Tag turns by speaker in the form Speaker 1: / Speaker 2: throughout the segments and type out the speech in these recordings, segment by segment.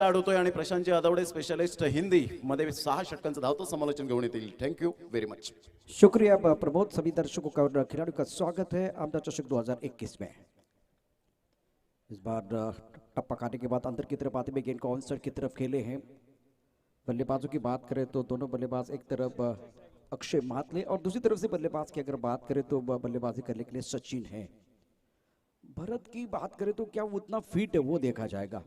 Speaker 1: आढळतोय आणि प्रशांत आदवडे स्पेशलिस्ट हिंदी मध्ये 6 षटकांचं धावतं समालोचन घेऊन येतील। Thank you very much.
Speaker 2: शुक्रिया प्रमोद। सभी दर्शकों का खिलाड़ियों का स्वागत है आमदार चषक 2021 में। इस बार टप्पा काटने के बाद अंदर की तरफ आते हुए गेंद को ऑन साइड की तरफ खेले हैं। बल्लेबाजों की बात करें तो दोनों बल्लेबाज, एक तरफ अक्षय महात्ले और दूसरी तरफ से बल्लेबाज की अगर बात करें तो बल्लेबाजी करने के लिए सचिन है। भरत की बात करें तो क्या वो उतना फिट है वो देखा जाएगा।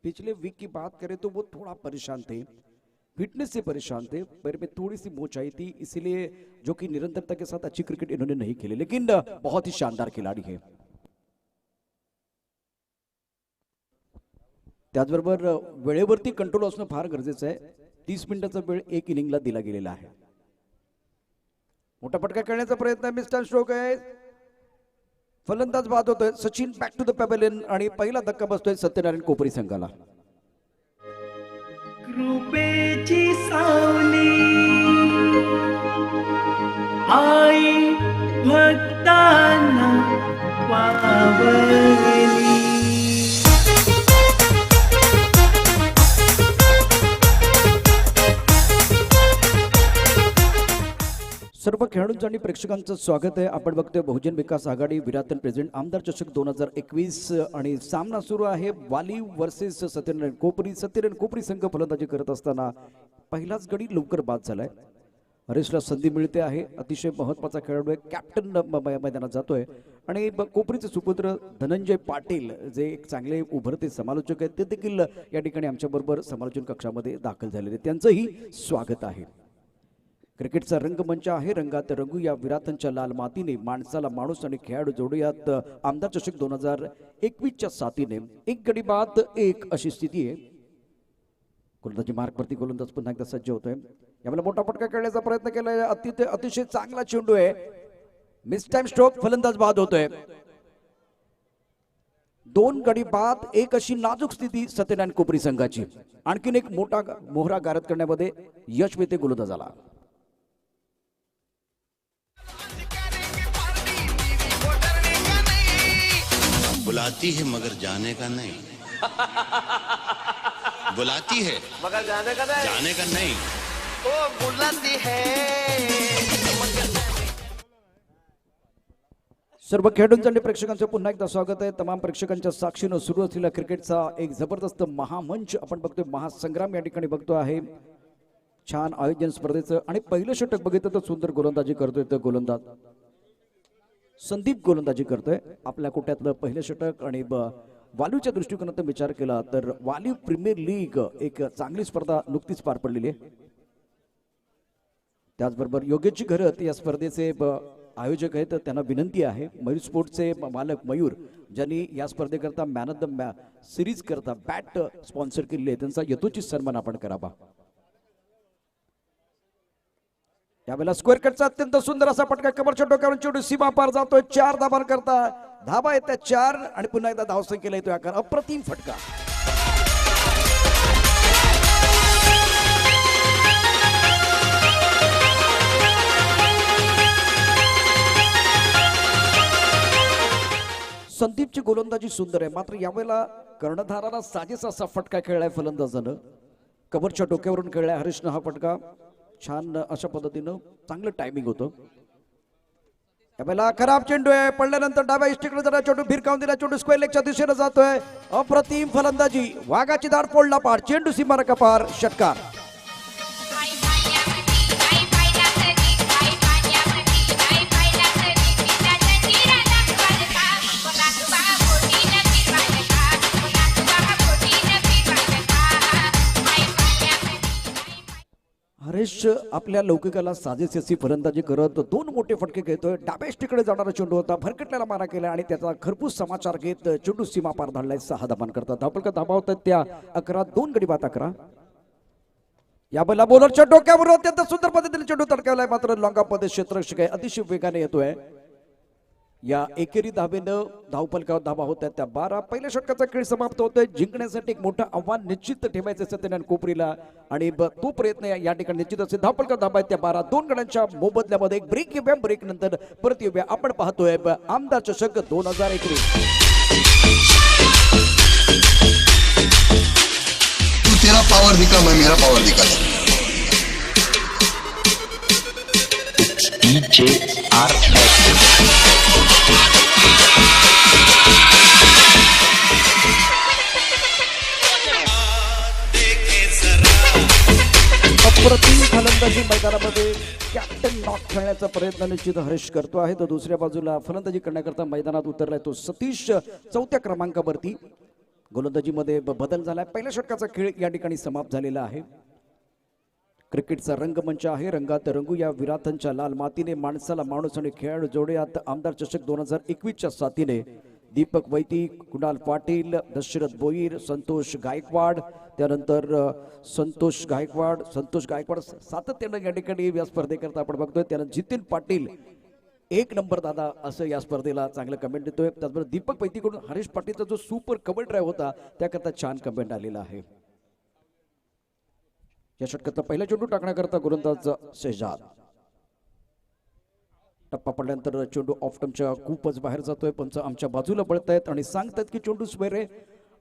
Speaker 2: पिछले वीक की बात करें तो वो थोड़ा परेशान थे, फिटनेस से परेशान थे, पैर में थोड़ी सी मोच आई थी, इसीलिए जो कि निरंतरता के साथ अच्छी क्रिकेट इन्होंने नहीं खेली, लेकिन बहुत ही शानदार खिलाड़ी है। त्याचबरोबर वेळेवरती कंट्रोल असणं फार गरजेचं आहे। 30 मिनिटाचा वेळ एक इनिंगला दिला गेलेला आहे। मोठा फटका खेळण्याचा प्रयत्न, मिस्टर स्ट्रोक आहे, फलंदाज बाद होतोय Sachin, back to the pavilion आणि पहिला धक्का बसतोय सत्यनारायण कोपरी संघाला।
Speaker 3: कृपेची सावली आई भक्तांना पावली।
Speaker 2: सर्व खेळाडूंचं आणि प्रेक्षकांचं स्वागत आहे। आपण बघतोय बहुजन विकास आघाडी विराटन प्रेझेंट आमदार चषक 2021 आणि सामना सुरू आहे वाली वर्सेस सत्यनारायण कोपरी। सत्यनारायण कोपरी संघ फलंदाजी करत असताना पहिलाच गडी लवकर बाद झालाय। हरेशला संधी मिळते आहे, अतिशय महत्त्वाचा खेळाडू आहे, कॅप्टन मैदानात जातोय आणि कोपरीचे सुपुत्र धनंजय पाटील जे एक चांगले उभरते समालोचक आहेत ते देखील या ठिकाणी आमच्या बरोबर समालोचन कक्षामध्ये दाखल झालेले, त्यांचंही स्वागत आहे। क्रिकेटचा रंगमंच आहे, रंगात रंगू या विराटांच्या लाल मातीने, माणसाला माणूस आणि खेळाडू जोडूयात आमदार चषक 2021च्या साथीने। एक गडी बाद एक अशी स्थिती आहे। गोलंदाजी मार्कवरती गोलंदाज पुन्हा एकदा सज्ज होतोय। यावेळेला मोठा फटका खेळण्याचा प्रयत्न केलाय, अतिशय चांगला चेंडू आहे, मिस टाइम स्ट्रोक, फलंदाज बाद होतोय। 2 गडी बाद एक अशी नाजूक स्थिती सत्यनारायण कोपरी संघाची। आणखीन एक मोठा मोहरा गारद करण्यामध्ये यश मिळते गोलंदाजाला।
Speaker 4: बुलाती है मगर जाने का नहीं, बुलाती है
Speaker 5: मगर जाने का नहीं,
Speaker 4: जाने का नहीं,
Speaker 5: ओ बुलाती है।
Speaker 2: सर्व खेळाडूंचं आणि प्रेक्षकांचं पुन्हा एकदा स्वागत आहे। तमाम प्रेक्षकांच्या साक्षीनं सुरू असलेला क्रिकेटचा एक जबरदस्त महामंच आपण बघतोय, महासंग्राम या ठिकाणी बघतो आहे। छान आयोजन स्पर्धेचं आणि पहिलं षटक बघितलं तर सुंदर गोलंदाजी करतोय तर गोलंदाज संदीप गोलंदाजी करतोय। आपल्या कोट्यातलं पहिलं षटक आणि वालीच्या दृष्टिकोनातून विचार केला तर वाली प्रीमियर लीग एक चांगली स्पर्धा नुकतीच पार पडलेली आहे। त्याचबरोबर योगेशजी घरत या स्पर्धेचे आयोजक आहेत, त्यांना विनंती आहे मयूर स्पोर्ट्सचे मालक मयूर ज्यांनी या स्पर्धेकरता मॅन ऑफ द सिरीज करता बॅट स्पॉन्सर केलेली आहे, त्यांचा यथोचित सन्मान आपण करावा। यावेळेला स्क्वेअर कटचा अत्यंत सुंदर असा फटका, कमरच्या डोक्यावरून चेंडू सीमा पार जातोय, 4 धावा करता, धावा येत्या 4 आणि पुन्हा एकदा धावसंख्येला येतोय आकार, अप्रतिम फटका। संदीपची गोलंदाजी सुंदर आहे, मात्र यावेळेला कर्णधाराला साजेसा असा फटका खेळलाय फलंदाजानं, कमरच्या डोक्यावरून खेळलाय हरीशनं हा फटका। छान अशा पद्धतीनं चांगलं टायमिंग होतं। यावेळेला खराब चेंडू आहे, पडल्यानंतर डाव्या इष्टीकडे जरा चेंडू भिरकावून दिला, चेंडू स्क्वेअर लेगच्या दिशेने जातोय, अप्रतिम फलंदाजी, वाघाची दाढ फोडला पार, चेंडू सीमारेखा पार, षटकार। हरेश आपल्या लौकिकाला साजेशी अशी फलंदाजी करत 2 मोठे फटके घेतोय। डाव्या इष्टीकडे जाणारा चेंडू होता, भरकटल्याला मारा केला आणि त्याचा खरपूस समाचार घेत चेंडू सीमा पार धाडलाय, 6 धावा करतात। धावफलक धावा होतात त्या 11, 2 गडी बाद 11। यावेळेला बॉलरच्या डोक्यावर अत्यंत सुंदर पद्धतीने चेंडू तडकावलाय, मात्र लॉंगामध्ये क्षेत्ररक्षक आहे, अतिशय वेगाने येतोय। या एकेरी धावेनं धावफलकावर धावा होत्या त्या 12। पहिल्या षटकाचा खेळ समाप्त होतोय। जिंकण्यासाठी एक मोठं आव्हान निश्चित ठेवायचं सत्यनारायण कोपरीला आणि तो प्रयत्न या ठिकाणी निश्चित असेल। धावफलकावर धावा आहेत त्या 12। 2 गड्यांच्या मोबदल्यामध्ये एक ब्रेक येऊया, ब्रेक नंतर परत येऊया। आपण पाहतोय आमदार चषक 2021।
Speaker 6: पावर दिखा, मैं मेरा पावर दिखाता हूं।
Speaker 2: अप्रतिम फलंदाजी मैदानामध्ये कॅप्टन नॉक खेळण्याचा प्रयत्न निश्चित हरीश करतो आहे. तर दुसऱ्या बाजूला फलंदाजी करण्याकरता मैदानात उतरलाय तो सतीश चौथ्या क्रमांकावरती. गोलंदाजीमध्ये बदल झालाय. पहिल्या षटकाचा खेळ या ठिकाणी समाप्त झालेला आहे. क्रिकेटचा रंगमंच आहे. रंगात रंगू या विराटांच्या लाल मातीने. माणसाला माणूस आणि खेळाडू जोड्यात आमदार चषक 2021च्या साथीने दीपक वैती, कुणाल पाटील, दशरथ बोईर, संतोष गायकवाड, त्यानंतर संतोष गायकवाड सातत्यानं या ठिकाणी या स्पर्धेकरता आपण बघतोय. त्यानंतर जितीन पाटील एक नंबर दादा असं या स्पर्धेला चांगलं कमेंट देतोय. त्याचबरोबर दीपक वैतीकडून हरीश पाटीलचा जो सुपर कव्हर ड्राईव्ह होता त्याकरता छान कमेंट आलेला आहे. या षटकाचा पहिला चेंडू टाकण्याकरता गोलंदाज शेजाद. टप्पा पडल्यानंतर चेंडू ऑफ टर्मच्या खूपच बाहेर जातोय. पंच आमच्या बाजूला बळतायत आणि सांगतायत की चेंडू स्वेरे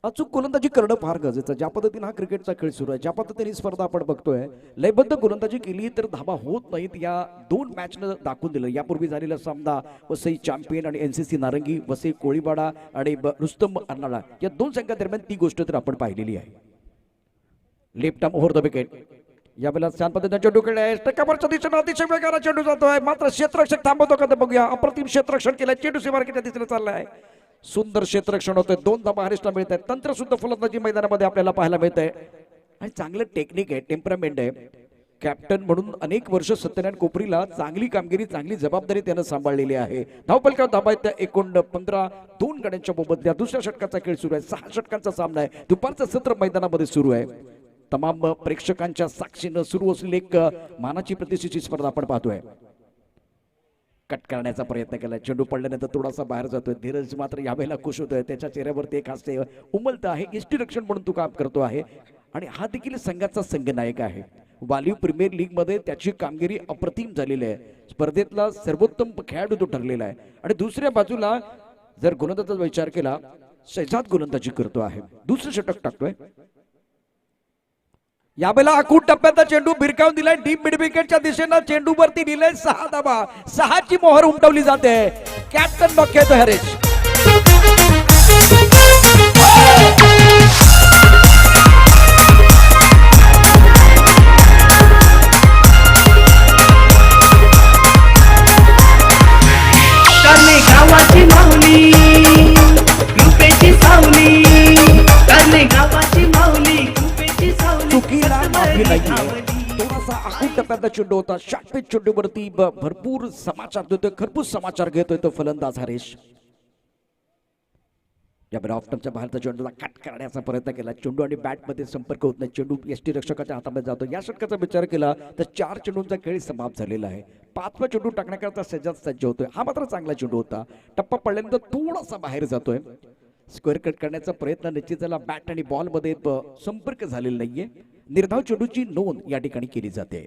Speaker 2: अचूक गोलंदाजी करणं फार गरजेचं. ज्या पद्धतीने हा क्रिकेटचा खेळ सुरू आहे, ज्या पद्धतीने ही स्पर्धा आपण बघतोय, लयबद्ध गोलंदाजी केली तर धाबा होत नाहीत. या दोन मॅचनं दाखवून दिलं. यापूर्वी झालेला सामना वसई चॅम्पियन आणि NCC नारंगी, वसई कोळीवाडा आणि रुस्तम अर्नाळा या दोन संघादरम्यान ती गोष्ट तर आपण पाहिलेली आहे. Left arm over the wicket. यावेळेला छान पद्धतीने चेंडू खेळलाय. टक्कावरच्या दिशेने अतिशय वेगाने चेंडू जातोय. मात्र क्षेत्ररक्षक थांबवतो का ते बघूया. अप्रतिम क्षेत्ररक्षण केलंय. चेंडू सीमारेषेच्या दिशेने चाललाय. सुंदर क्षेत्ररक्षण होतंय. दोन धाबा हरीशला मिळत आहेत. तंत्र सुद्धा फलंदाजी मैदानामध्ये आपल्याला पाहायला मिळत आहे आणि चांगलं टेक्निक आहे, टेम्परामेंट आहे. कॅप्टन म्हणून अनेक वर्ष सत्यनारायण कोपरीला चांगली कामगिरी, चांगली जबाबदारी त्यानं सांभाळलेली आहे. धावपलका धाबा आहेत त्या एकूण 15, 2 गड्यांच्या मोबदल्यात दुसऱ्या षटकाचा खेळ सुरू आहे. 6 षटकांचा सामना आहे. दुपारचं सत्र मैदानामध्ये सुरू आहे. तमाम प्रेक्षकांच्या साक्षीनं सुरू असलेली एक मानाची प्रतिष्ठेची स्पर्धा आपण पाहतोय. कट करण्याचा प्रयत्न केला. चेंडू पडल्यानंतर थोडासा बाहेर जातोय. धीरज मात्र यावेळेला खुश होतोय. त्याच्या चेहऱ्यावरती एक हास्य उमलतं आहे. यष्टीरक्षण म्हणून तो काम करतो आहे आणि हा देखील संघाचा संघनायक आहे. वालीव प्रीमियर लीग मध्ये त्याची कामगिरी अप्रतिम झालेली आहे. स्पर्धेतला सर्वोत्तम खेळाडू तो ठरलेला आहे. आणि दुसऱ्या बाजूला जर गोलंदाजाचा विचार केला, शेजाद गोलंदाजी करतो आहे. दुसरं षटक टाकतोय. यावेळेला आखूड टप्प्याचा चेंडू भिरकावून दिलाय. डीप मिड विकेटच्या दिशेनं चेंडूवरती दिलाय 6 धाबा. 6ची मोहर उमटवली जाते. कॅप्टन नॉक खेळतोय हरीश.
Speaker 3: करणे गावाची माऊली, कृपेची सावली. करणे गावाची माऊली, कृपेची सावली.
Speaker 2: चुकीला माफी नाहीये. थोडासा आखूड टप्प्याचा चेंडू होता. शॉर्टपिच चेंडूवरती भरपूर समाचार देतोय, खरपूस समाचार घेतोय तो फलंदाज हरीश. या ऑफ टर्मच्या बाहेरचा चेंडूला कट करण्याचा प्रयत्न केला. चेंडू आणि बॅट मध्ये संपर्क होत नाही. चेंडू यष्टीरक्षकाच्या हातामध्ये जातो. या षटकाचा विचार केला तर 4 चेंडूंचा खेळ समाप्त झालेला आहे. 5वा चेंडू टाकण्याकरता सज्ज होतोय. हा मात्र चांगला चेंडू होता. टप्पा पडल्यानंतर थोडासा बाहेर जातोय. स्क्वेअर कट करण्याचा प्रयत्न निश्चित झाला. बॅट आणि बॉल मध्ये संपर्क झालेला नाहीये. निर्धाव चेंडूची नोंद या ठिकाणी केली जाते.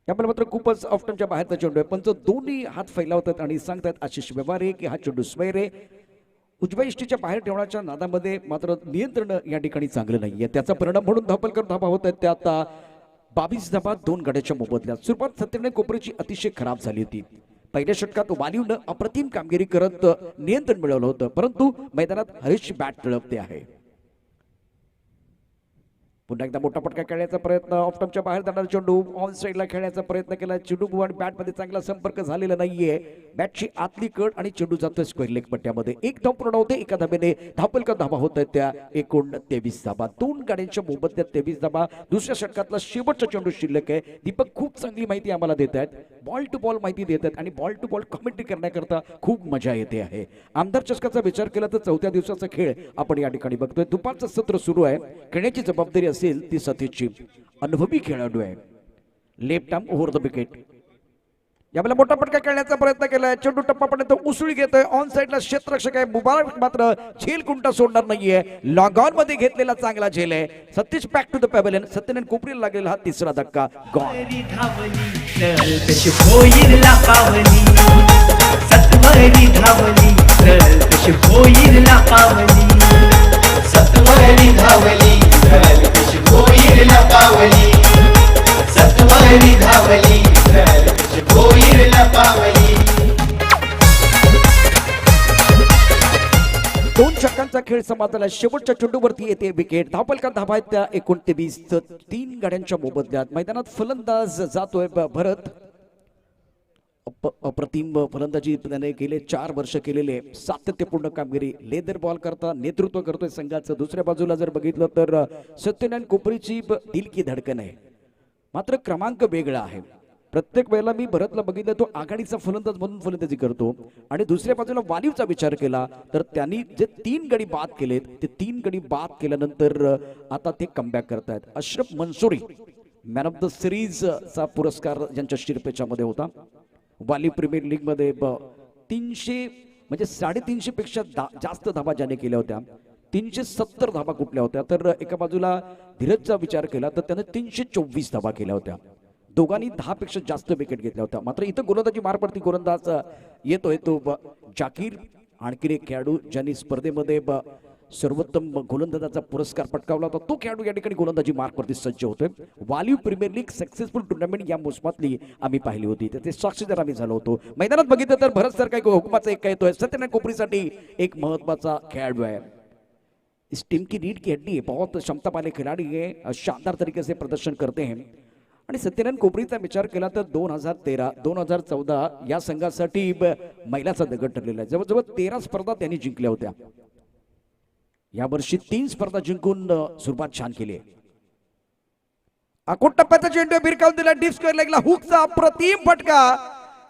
Speaker 2: यामुळे मात्र खूपच ऑफ टर्मच्या बाहेरचा चेंडू आहे. पंच दोन्ही हात फैलावतात आणि सांगतात आशिष व्यवहारे की हा चेंडू स्वेरे. उजव्या इष्टीच्या बाहेर ठेवण्याच्या नादामध्ये मात्र नियंत्रण या ठिकाणी चांगलं नाहीये. त्याचा परिणाम म्हणून धावपलकर धाबा होत आहेत. त्या आता 22 धाबा 2 गड्याच्या मोबदल्यात. सुरुवात सत्यनारायण कोपरीची अतिशय खराब झाली होती. पहिल्या षटकात वालीवनं अप्रतिम कामगिरी करत नियंत्रण मिळवलं होतं, परंतु मैदानात हरीशची बॅट तळपते आहे. पुन्हा एकदा मोठा पटका खेळण्याचा प्रयत्न. ऑफ टर्मच्या बाहेर जाणारा चेंडू ऑन साईडला खेळण्याचा प्रयत्न केला. चेंडू आणि बॅट मध्ये चांगला संपर्क झालेला नाहीये. बॅटची आतली कट आणि चेंडू जातोय स्क्वेअर लेग पट्ट्यामध्ये. 1 धाव पूर्ण होते. एका धाब्याने धावपलका धाबा होत आहेत त्या एकूण 23 धाबा. 2 गाड्यांच्या मोबदल्यात 23 धाबा. दुसऱ्या षटकातला शेवटचा चेंडू शिल्लक आहे. दीपक खूप चांगली माहिती आम्हाला देत आहेत. बॉल टू बॉल माहिती देत आहेत आणि बॉल टू बॉल कमेंट्री करण्याकरता खूप मजा येते आहे. आमदार चषकाचा विचार केला तर 4थ्या दिवसाचा खेळ आपण या ठिकाणी बघतोय. दुपारचं सत्र सुरू आहे. खेळण्याची जबाबदारी असेल ती सतीशची. अनुभवी खेळाडू आहे. Left arm over the wicket. यावेळेला मोठा पटका खेळण्याचा प्रयत्न केलाय. चेंडू टप्पापर्यंत उसळी घेतोय. ऑन साईडला क्षेत्ररक्षक आहे मुबारक मात्र झेल कुंटा सोडणार नाहीये. लॉंग ऑन मध्ये घेतलेला चांगला झेल आहे. Satish back to the pavilion. Satyanarayan कोपरीला लागलेला हा 3रा धक्का गॉन.
Speaker 3: कशी भोईरला पावली, सत्वरी धावली, कशी भोईरला पावली, सत्वरी धावली.
Speaker 2: खेळ समाप्त शेवटच्या चेंडूवरती येते विकेट. धावपलका धावा आहेत त्या 29. 3 गाड्यांच्या मोबदल्यात मैदानात फलंदाज जातोय भरत. अप्रतिम फलंदाजी त्याने गेले 4 वर्ष केलेले सातत्यपूर्ण कामगिरी. लेदर बॉल करता नेतृत्व करतोय संघाचं. दुसऱ्या बाजूला जर बघितलं तर सत्यनारायण कोपरीची दिल की धडकन आहे, मात्र क्रमांक वेगळा आहे. प्रत्येक वेळेला मी भरतला बघितलं तो आघाडीचा फलंदाज म्हणून फलंदाजी करतो आणि दुसऱ्या बाजूला वालीवचा विचार केला तर त्यांनी जे 3 गडी बाद केलेत ते 3 गडी बाद केल्यानंतर आता ते कमबॅक करतायत. Ashraf Mansuri man of the series चा पुरस्कार ज्यांच्या शिरपेच्या मध्ये होता. वाली प्रीमियर लीग मध्ये 300 म्हणजे 350 पेक्षा जास्त धावा ज्याने केल्या होत्या. 370 धावा कुठल्या होत्या तर एका बाजूला धीरजचा विचार केला तर त्याने 324 धावा केल्या होत्या. दोघांनी 10 पेक्षा जास्त विकेट घेतल्या होत्या. मात्र इथं गोलंदाजी मार पडती. गोलंदाज येतोय तो जाकीर, आणखी एक खेळाडू ज्यांनी स्पर्धेमध्ये सर्वोत्तम गोलंदाजाचा पुरस्कार पटकावला होता. तो खेळाडू या ठिकाणी गोलंदाजी मार्कवरती सज्ज होतोय. Waliv premier league successful tournament या मोसमातली आम्ही पाहिली होती, त्याचे साक्षीदार आम्ही झालो होतो. मैदानात बघितलं तर भरत सर काही हुकुमाचा एक येतोय. सत्यनारायण कोपरीसाठी एक महत्वाचा खेळाडू आहे. इस टीम की रीढ़ की हड्डी है, बहुत क्षमता वाले खिलाड़ी है, शानदार तरीके से प्रदर्शन करते हैं. आणि सत्यनारायण कोपरीचा विचार केला तर 2013-2014 या संघासाठी मैलाचा दगड ठरलेला आहे. जवळजवळ 13 स्पर्धा त्यांनी जिंकल्या होत्या. यावर्षी 3 स्पर्धा जिंकून सुरुवात छान केली आहे. आखूड टप्प्याचा चेंडू भिरकावून दिला. डीप स्क्वेअर लेगला हुकचा अप्रतिम फटका.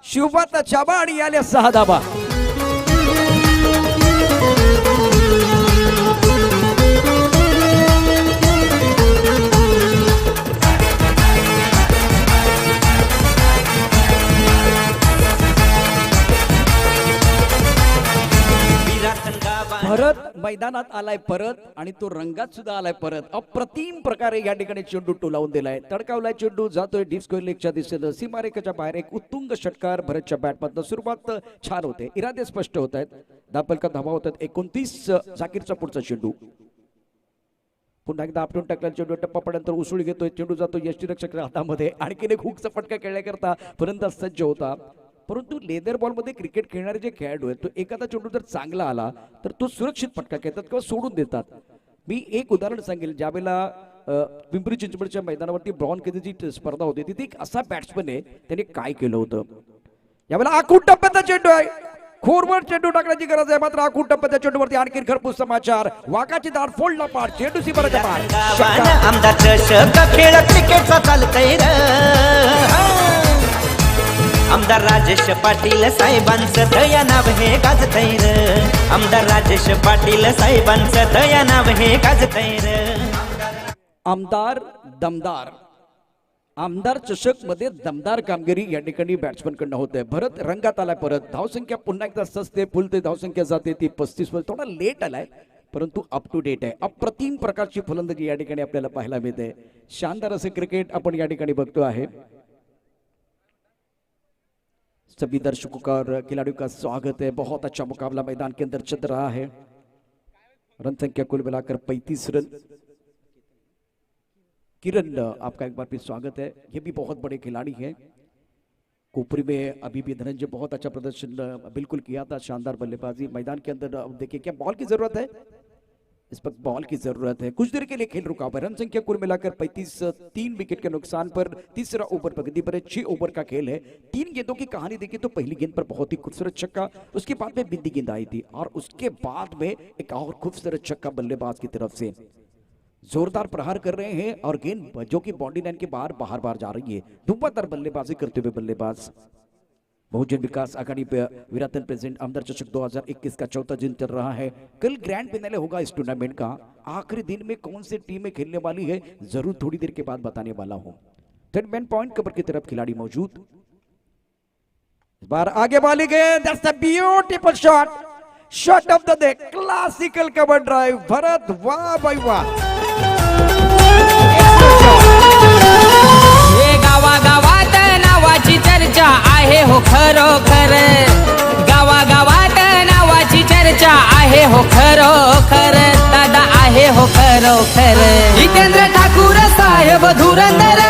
Speaker 2: शिवबाचा छाबा आणि आल्या 6 धाबा. भरत मैदानात आलाय परत आणि तो रंगात सुद्धा आलाय परत. अप्रतिम प्रकारे या ठिकाणी चेंडू टोलावून दिलाय. तडकावलाय चेंडू, जातोय डीप स्क्वेअर लेगच्या दिशेनं. सीमारेखेच्या बाहेर एक उत्तुंग षटकार भरतच्या बॅटमधनं. सुरुवात छान होते, इरादे स्पष्ट होत आहेत. धापलका धावा होत आहेत 29. जाकीरचा पुढचा चेंडू पुन्हा एकदा आपटून टाकला चेंडू. टप्पा पड्यानंतर उसळी घेतोय. चेंडू जातो यष्टीरक्षक हातामध्ये. आणखीन एक हुकचा फटका खेळण्याकरता फलंदाज सज्ज होता. परंतु लेदर बॉल मध्ये क्रिकेट खेळणारे जे खेळाडू आहेत तो एखादा चेंडू जर चांगला आला तर तो सुरक्षित फटका खेळतात किंवा सोडून देतात. मी एक उदाहरण सांगेल. ज्यावेळेला पिंपरी चिंचवडच्या मैदानावरती ब्रॉन केजीची स्पर्धा होती तिथे एक असा बॅट्समन आहे त्याने काय केलं होतं. यावेळेला आखूड टप्प्याचा चेंडू आहे. खोरवर चेंडू टाकण्याची गरज आहे. मात्र आखूड टप्प्याच्या चेंडूवरती आणखी घरपूस समाचार. वाकाची दार फोडला पार. चेंडू सीमारेच्या बाहेर.
Speaker 3: आमदार चषक खेळ क्रिकेटचा चालतंय रे. आमदार राजेश पाटील साहेबांचं दया नाव हे गाजतंय रे. आमदार राजेश पाटील साहेबांचं दया नाव हे गाजतंय रे.
Speaker 2: आमदार दमदार. आमदार चषक मध्ये दमदार कामगिरी या ठिकाणी बॅट्समन कडनं होते. भरत रंगात आलाय परत. धावसंख्या पुन्हा एकदा सस्ते फुलते. धावसंख्या जाते ती 35 वर. थोडा लेट आलाय परंतु अप टू डेट आहे. अप्रतिम प्रकारची फलंदाजी या ठिकाणी आपल्याला पाहायला मिळते. शानदार असे क्रिकेट आपण या ठिकाणी बघतो आहे. सभी दर्शकों का और खिलाड़ियों का स्वागत है. बहुत अच्छा मुकाबला मैदान के अंदर चल रहा है. रन संख्या कुल मिलाकर 35 रन. किरण आपका एक बार फिर स्वागत है. ये भी बहुत बड़े खिलाड़ी हैं. कोपरी में अभी भी धनंजय बहुत अच्छा प्रदर्शन बिल्कुल किया था. शानदार बल्लेबाजी मैदान के अंदर. देखिए क्या बॉल की जरूरत है. इस पर बॉल की जरूरत है. कुछ देर के लिए खेल रुका हुआ. रन संख्या कुल मिलाकर 35. 3 विकेट के नुकसान पर तीसरा ओवर प्रगति पर है. 6 ओवर का खेल है. 3 गेंदों की कहानी देखिए तो पहली गेंद पर बहुत ही खूबसूरत छक्का. उसके बाद में बिंदी गेंद आई थी और उसके बाद में एक और खूबसूरत छक्का बल्लेबाज की तरफ से. जोरदार प्रहार कर रहे हैं और गेंद जो कि बाउंड्री लाइन के बाहर जा रही है. धुआंधार बल्लेबाजी करते हुए बल्लेबाज. बहुजन विकास आघाड़ी विराटन प्रेसिडेंट आमदार चषक 2021 का 4था दिन चल रहा है. कल ग्रैंड फिनाले होगा इस टूर्नामेंट का. आखिरी दिन में कौन सी टीमें खेलने वाली है जरूर थोड़ी देर के बाद बताने वाला हूं. थर्ड मैन पॉइंट कवर की तरफ खिलाड़ी मौजूद. इस बार आगे वाली गेंद. That's a beautiful shot. Shot of the day. Classical cover drive. Bharat वाह भाई वाह.
Speaker 7: गावागावात नावाची चर्चा आहे हो खरोखर. गावागावात नावाची चर्चा आहे हो खरोखर. दादा आहे हो खरोखर. जितेंद्र ठाकूर साहेब धुरंधर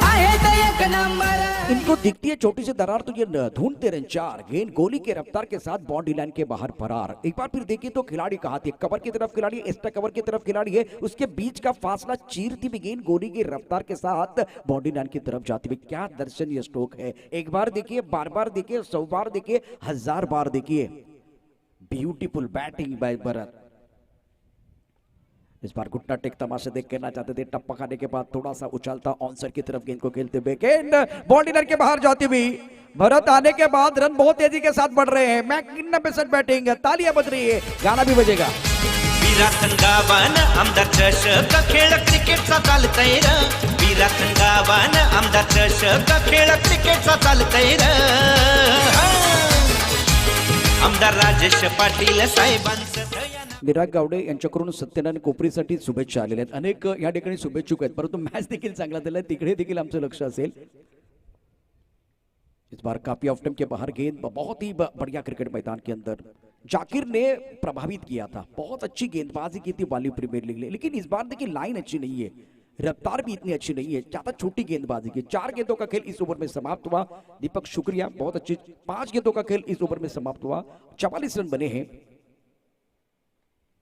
Speaker 7: आहेत एक नंबर.
Speaker 2: इनको तो दिखती है छोटी सी दरार, तो ये ढूंढते रहे चार। गेंद गोली के रफ्तार के साथ बाउंड्री लाइन के बाहर फरार। एक बार फिर देखिए तो खिलाड़ी कहाँ थे, कवर की तरफ खिलाड़ी, एक्स्ट्रा कवर की तरफ खिलाड़ी है, उसके बीच का फासला चीरती भी गेंद गोली की रफ्तार के साथ बाउंड्री लाइन की तरफ जाती हुई। क्या दर्शनीय स्ट्रोक है। एक बार देखिए, बार बार देखिए, 100 बार देखिए, 1000 बार देखिए। ब्यूटीफुल बैटिंग बाय भरत। इस बार घुटना टेक तमाशे देख करना चाहते थे, टप्पा खाने के बाद थोड़ा सा उछलता ऑनसर की तरफ गेंद को खेलते हुए, गेंद बाउंड्री के बाहर जाती हुई। भरत आने के बाद रन बहुत तेजी के साथ बढ़ रहे हैं। मैग्निफिसेंट बैटिंग, तालियां बज रही है, गाना भी बजेगा।
Speaker 3: विराथन गावान आमदार चषक खेळ क्रिकेटचा चालतंय र, विराथन गावान आमदार चषक खेळ क्रिकेटचा चालतंय र। आमदार राजेश पाटील साहेबांचं
Speaker 2: निराग गावडे यांच्याकडून सत्यनारायण कोपरीसाठी शुभेच्छा आलेल्या आहेत। अनेक या ठिकाणी शुभेच्छुक आहेत, परंतु मॅच देखील चांगला दिलाय, तिकडे देखील आमचं लक्ष असेल। इस बार काफी ऑफ टाइम के बाहर गेंद, बहुत ही बढ़िया क्रिकेट मैदान के अंदर जाकिर ने प्रभावित किया था, बहुत अच्छी गेंदबाजी की थी वाली प्रीमियर लीग में। लेकिन इस बार देखिए लाइन अच्छी नहीं है, रफ्तार भी इतनी अच्छी नहीं है, ज्यादा छोटी गेंदबाजी की। 4 गेंदों का खेल इस ओवर में समाप्त हुआ। दीपक शुक्रिया, बहुत अच्छी। 5 गेंदों का खेल इस ओवर में समाप्त हुआ, 44 रन बने हैं।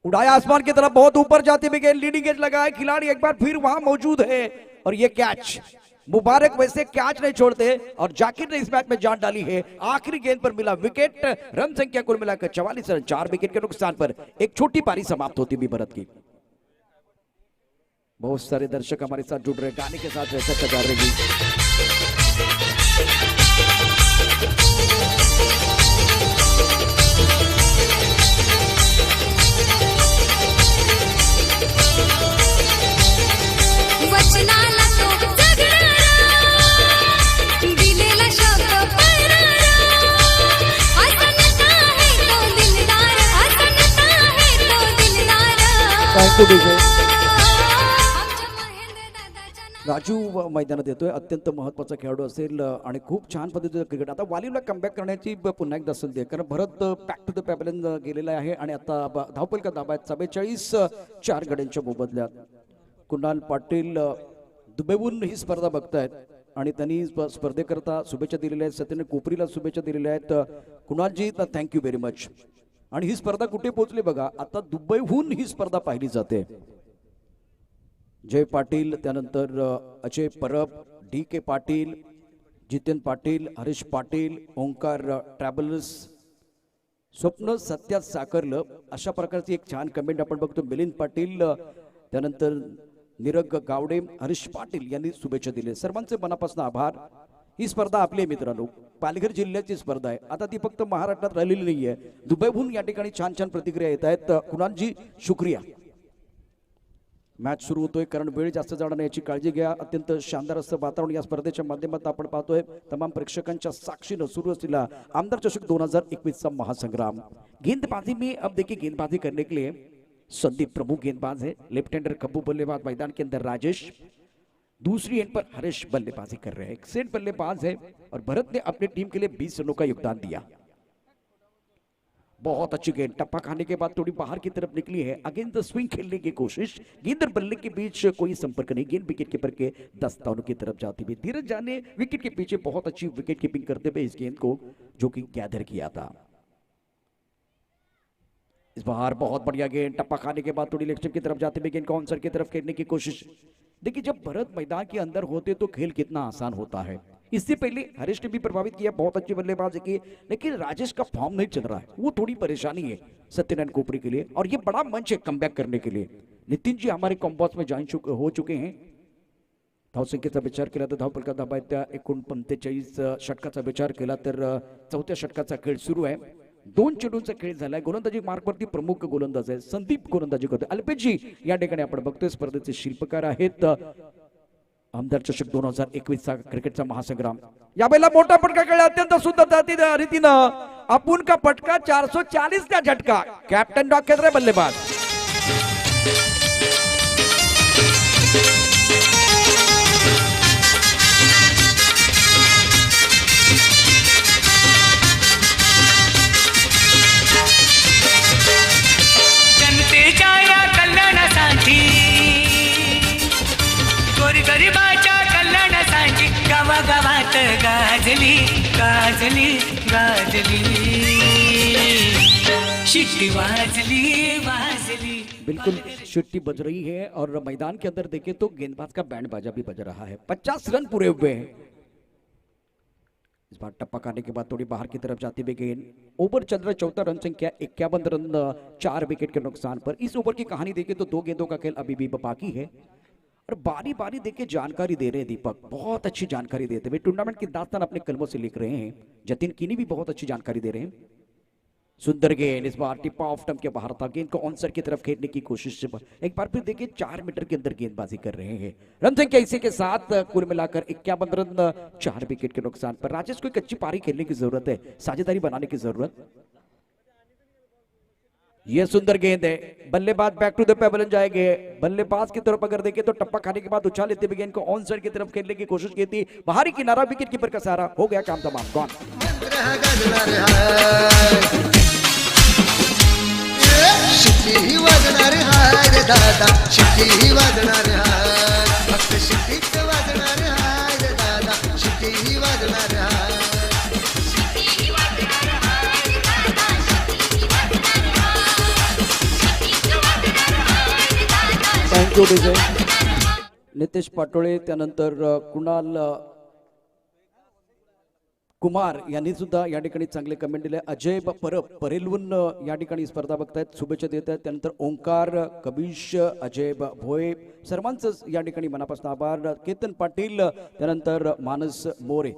Speaker 2: उड़ाया आसमान की तरफ, बहुत ऊपर जाते हुए गेंद, लीडिंग एज लगा है, खिलाड़ी एक बार फिर वहां मौजूद है और ये कैच। मुबारक वैसे कैच नहीं छोड़ते और जाकिर ने इस मैच में जान डाली है। आखिरी गेंद पर मिला विकेट, रन संख्या कुल मिलाकर 44 रन, 4 विकेट के नुकसान पर एक छोटी पारी समाप्त होती भी भरत की। बहुत सारे दर्शक हमारे साथ जुड़ रहे, गाने के साथ वैसे सजा रहे हैं।
Speaker 8: वचनाला तो जगणारा, दिलेला शब्द पाळणारा, हसनता है तो दिलदार, हसनता है तो दिलदार।
Speaker 2: थँक यू विजय।
Speaker 8: आमच्या महेंद्र दादाच्या
Speaker 2: राजू मैदानात येतोय, अत्यंत महत्त्वाचा खेळाडू असेल आणि खूप छान पद्धतीचं क्रिकेट। आता वालीला कमबॅक करण्याची पुन्हा एकदा संधी आहे, कारण भरत बॅक टू द पॅव्हलियन गेलेला आहे आणि आता धावपल का दाबा आहेत 44 गड्यांच्या मोबदल्यात। कुणाल पाटील दुबईहून ही स्पर्धा बघतायत आणि त्यांनी स्पर्धेकरता शुभेच्छा दिलेल्या आहेत, सत्यनारायण कोपरीला शुभेच्छा दिलेल्या आहेत। कुणालजी थँक्यू व्हेरी मच। आणि ही स्पर्धा कुठे पोहोचली बघा, आता दुबईहून ही स्पर्धा पाहिली जाते। जय पाटील, त्यानंतर अजय परब, DK पाटील, जितेन पाटील, हरीश पाटील, ओंकार ट्रॅव्हल्स, स्वप्न सत्यात साकारलं, अशा प्रकारची एक छान कमेंट आपण बघतो। मिलिंद पाटील, त्यानंतर निरग गावडे, हरीश पाटील यांनी शुभेच्छा दिल्या, सर्वांचे मनापासून आभार। ही स्पर्धा आपली मित्रांनो पालघर जिल्ह्याची स्पर्धा आहे, आता ती फक्त महाराष्ट्रात राहिलेली नाहीये, दुबईहून या ठिकाणी छान छान प्रतिक्रिया येत आहेत। कुणालजी शुक्रिया। मॅच सुरू होतोय, कारण वेळ जास्त जाणार नाही याची काळजी घ्या। अत्यंत शानदार असं वातावरण या स्पर्धेच्या माध्यमातून आपण पाहतोय। तमाम प्रेक्षकांच्या साक्षीनं सुरू असलेला आमदार चषक 2021 महासंग्राम। गेंदबाजी में अब देखिए, गेंदबाजी करने के लिए संदीप प्रभु गेंदबाज है, लेफ्ट हैंडर कब्बू बल्लेबाज, मैदान के अंदर राजेश, दूसरी एंड पर हरीश बल्लेबाजी कर रहे हैं। एक्सेंट बल्लेबाज है और भरत ने अपनी टीम के लिए 20 रनों का योगदान दिया। बहुत अच्छी गेंद, टप्पा खाने के बाद थोड़ी बाहर की तरफ निकली है, अगेन द स्विंग खेलने की कोशिश, गेंद और बल्ले के बीच कोई संपर्क नहीं, गेंद विकेट कीपर के दस्तानों की तरफ जाती हुई। धीरज झा ने विकेट के पीछे बहुत अच्छी विकेट कीपिंग करते हुए इस गेंद को जो कि गैदर किया था। इस बार बहुत बढ़िया गेंद, टप्पा खाने के बाद थोड़ी लेग स्टंप की तरफ जाते हुए गेंद को ऑनसर की तरफ खेलने की कोशिश। देखिए जब भरत मैदान के अंदर होते तो खेल कितना आसान होता है। इससे पहले हरीश ने भी प्रभावित किया, बहुत अच्छी बल्लेबाजी की, लेकिन राजेश का फॉर्म नहीं चल रहा है, वो थोड़ी परेशानी है सत्यनारायण कोपरी के लिए, और ये बड़ा मंच है कमबॅक करने के लिए। नितिन जी हमारे कॉम्बॉस में ज्वाइन हो चुके हैं। धावसंख्येचा विचार केला तर धावपल का धाबा त्या 49 षटकाचा विचार केला तर 4थ्या षटकाचा खेळ सुरू आहे। 2 चेंडूंचा खेळ झालाय, गोलंदाजी मार्कवरती प्रमुख गोलंदाज आहे संदीप गोलंदाजी करतोय। अल्पेशजी या ठिकाणी आपण बघतोय स्पर्धेचे शिल्पकार आहेत। आमदार चषक 2021 क्रिकेटचा महासंग्राम, यावेळेला मोठा फटका खेळला, अत्यंत सुंदर रीतीनं आपण का फटका 440 का झटका, कॅप्टन डॉक्टर बल्लेबाज।
Speaker 7: जनतेच्या या कल्याणासाठी, गोरगरिबाच्या कल्याणासाठी गावागावात गाजली गाजली गाजली शिट्टी वाजली वाजली
Speaker 2: बिल्कुल शिट्टी बज रही है और मैदान के अंदर देखें तो गेंदबाज का बैंड बाजा भी बज रहा है। 50 रन पूरे हुए हैं। इस बार टप्पा खाने के बाद थोड़ी बाहर की तरफ जाती हुई गेंद, ओवर चल रहा 14 रन संख्या, 51 रन 4 विकेट के नुकसान पर। इस ओवर की कहानी देखें तो 2 गेंदों का खेल अभी भी बाकी है और बारी बारी देके जानकारी दे रहे हैं दीपक, बहुत अच्छी जानकारी देते हुए टूर्नामेंट की दास्तान अपने कलमों से लिख रहे हैं। जतिन कीनी भी बहुत अच्छी जानकारी दे रहे हैं। सुंदर गेंद, इस बार टिप ऑफ स्टंप के बाहर था, गेंद को ऑनसर की तरफ खेलने की कोशिश से एक बार फिर देखिए 4 मीटर के अंदर गेंदबाजी कर रहे हैं। रन संख्या इसी के साथ कुल मिलाकर 51 रन 4 विकेट के नुकसान पर। राजेश को एक अच्छी पारी खेलने की जरूरत है, साझेदारी बनाने की जरूरत। यह सुंदर गेंद है, बल्लेबाज बैक टू द पेवलियन जाएंगे। बल्लेबाज की तरफ अगर देखें तो टप्पा खाने के बाद उछाल लेते हुए गेंद को ऑन साइड की तरफ खेलने की कोशिश की थी, बाहरी किनारा, विकेट कीपर का सहारा, हो गया काम तमाम, गॉन।
Speaker 5: शिट्टी वाजणार हाय रे दादा, शिट्टी वाजणार हाय, फक्त शिट्टीच वाजणार हाय रे दादा, शिट्टी वाजणार हाय।
Speaker 2: थँक्यू विजय। नितेश पाटोळे, त्यानंतर कुणाल कुमार यांनी सुद्धा या ठिकाणी चांगले कमेंट दिले। अजय परब परेलवून या ठिकाणी स्पर्धा बघतायत, शुभेच्छा देत आहेत। त्यानंतर ओंकार, कबीश, अजय भोये, सर्वांचंच या ठिकाणी मनापासून आभार। केतन पाटील, त्यानंतर मानस मोरे,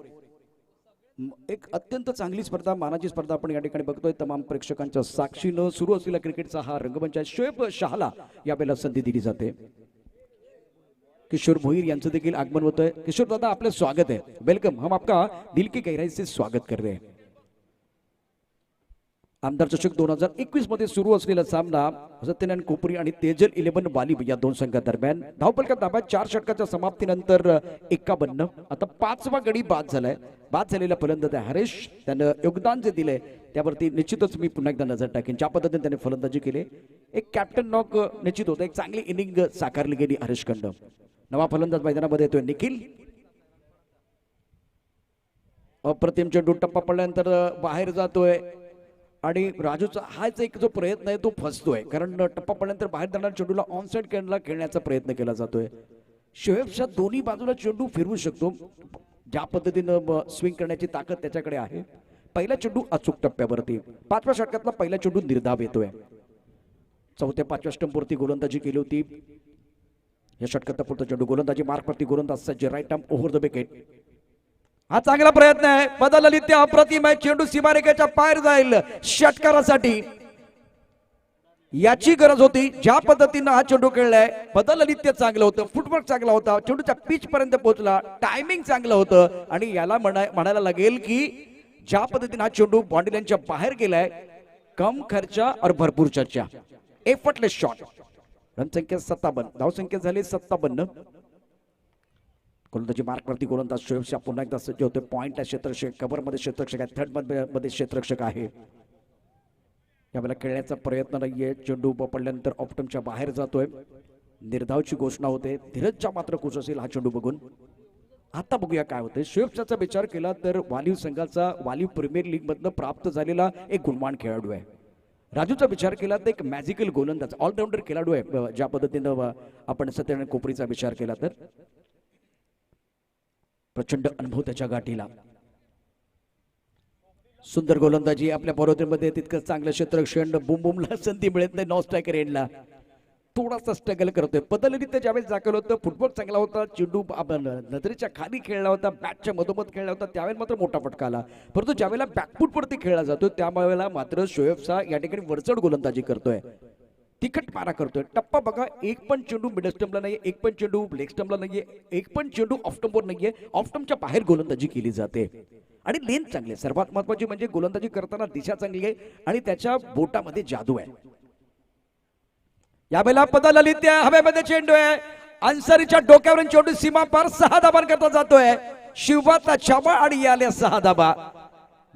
Speaker 2: एक अत्यंत चांगली स्पर्धा, मानाची स्पर्धा आपण या ठिकाणी बघतोय तमाम प्रेक्षकांच्या साक्षीनं। सुरू असलेला क्रिकेटचा हा रंगमंच आहे। शोएब शहाला यावेळेला संधी दिली जाते। किशोर भोईर यांचं देखील आगमन होतंय। किशोर दादा, आपलं स्वागत है, वेलकम, हम आपका दिल की गहराई से स्वागत कर रहे हैं। आमदार चषक 2021 मध्ये सुरू असलेला सामना सत्यनारायण कोपरी आणि तेजल 11 वाली या दोन संघादरम्यान। धावफलका ताब्यात 4 षटकाच्या समाप्तीनंतर 51, आता 5वा गडी बाद झालाय। बाद झालेला फलंदाज हरेश, त्यानं योगदान जे दिले त्यावरती निश्चितच मी पुन्हा एकदा नजर टाकेन। ज्या पद्धतीने त्याने फलंदाजी केली, एक कॅप्टन नॉक निश्चित होतं, एक चांगली इनिंग साकारली गेली हरेश खंड। नवा फलंदाज मैदानामध्ये येतोय निखिल, अप्रतिम चेंडू टप्पा पडल्यानंतर बाहेर जातोय आणि राजूचा हाच एक जो प्रयत्न आहे तो फसतोय, कारण टप्पा पडल्यानंतर बाहेर जाणाऱ्या चेंडूला ऑन साइड खेळण्याचा प्रयत्न केला जातोय। शोएबच्या दोन्ही बाजूला चेंडू फिरवू शकतो, ज्या पद्धतीनं स्विंग करण्याची ताकद त्याच्याकडे आहे। पहिला चेंडू अचूक टप्प्यावरती, 5व्या षटकातला पहिला चेंडू निर्धाव येतोय। 4-5व्या स्टंपवरती गोलंदाजी केली होती। या षटकात पुढचा चेंडू गोलंदाजी मार्कवरती, गोलंदाज सज्ज, right arm over the wicket. हा चांगला प्रयत्न आहे, बदललित्या अप्रतिम आहे, चेंडू सीमारेषेच्या बाहेर जाईल षटकारासाठी, याची गरज होती। ज्या पद्धतीनं हा चेंडू खेळलाय, बदललित्या चांगलं होतं, फुटवर्क चांगला होता, चेंडूच्या पिच पर्यंत पोहोचला, टायमिंग चांगलं होतं आणि याला म्हणायला लागेल की ज्या पद्धतीने हा चेंडू बाउंड्रीच्या बाहेर गेलाय, कम खर्चा और भरपूर चर्चा, एफर्टलेस शॉट। रन संख्या 57, धाव संख्या झाली 57। गोलंदाजी मार्कवरती गोलंदाज शोएब पुन्हा एकदा सज्ज होते। पॉइंट आहे क्षेत्ररक्षक, कव्हर मध्ये क्षेत्ररक्षक आहे, थर्ड मध्ये क्षेत्ररक्षक आहे। यावेळेला खेळण्याचा प्रयत्न नाहीये, चेंडू पडल्यानंतर ऑप्टमच्या बाहेर जातोय, निर्धावची घोषणा होते। धीरजचा मात्र खुश असेल हा चेंडू बघून। आता बघूया काय होते। शोएबचा विचार केला तर वालीव संघाचा वालीव प्रीमियर लीग मधनं प्राप्त झालेला एक गुणमान खेळाडू आहे। राजूचा विचार केला तर एक मॅजिकल गोलंदाज, ऑलराऊंडर खेळाडू आहे। ज्या पद्धतीनं आपण सत्यनारायण कोपरीचा विचार केला तर प्रचंड अनुभव त्याच्या गाठीला। सुंदर गोलंदाजी आपल्या बरोबरीमध्ये, तितकं चांगलं क्षेत्ररक्षण, बुमबुमला संधी मिळत नाही, नॉन स्ट्रायकर एंडला थोडासा स्ट्रगल करतोय। बदलरीत्या ज्यावेळेस दाखल होतं, फुटबॉल चांगला होता, चेंडू नजरेच्या खाली खेळला होता, बॅटच्या मधोमध खेळला होता, त्यावेळेला मात्र मोठा फटका आला। परंतु ज्यावेळेला बॅकफुटवरती खेळला जातो त्यावेळेला मात्र शोएबचा या ठिकाणी वरचढ गोलंदाजी करतोय, तिखट मारा करतोय। टप्पा बघा, एक पण चेंडू मिड स्टंपला नाहीये, एक पण चेंडू लेग स्टंपला नाहीये, एक पण चेंडू ऑफ स्टंपवर नाहीये, ऑफ स्टंपच्या बाहेर गोलंदाजी केली जाते आणि लेंथ चांगली आहे। सर्वात महत्त्वाची म्हणजे गोलंदाजी करताना दिशा चांगली आहे आणि त्याच्या बोटामध्ये जादू आहे। यावेळेला पदललित्या हवेमध्ये चेंडू आहे, अन्सारीच्या डोक्यावरून चेंडू सीमा पार 6 धाबांकरता जातोय। शिवाचा छाबा आणि याले 6 धाबा,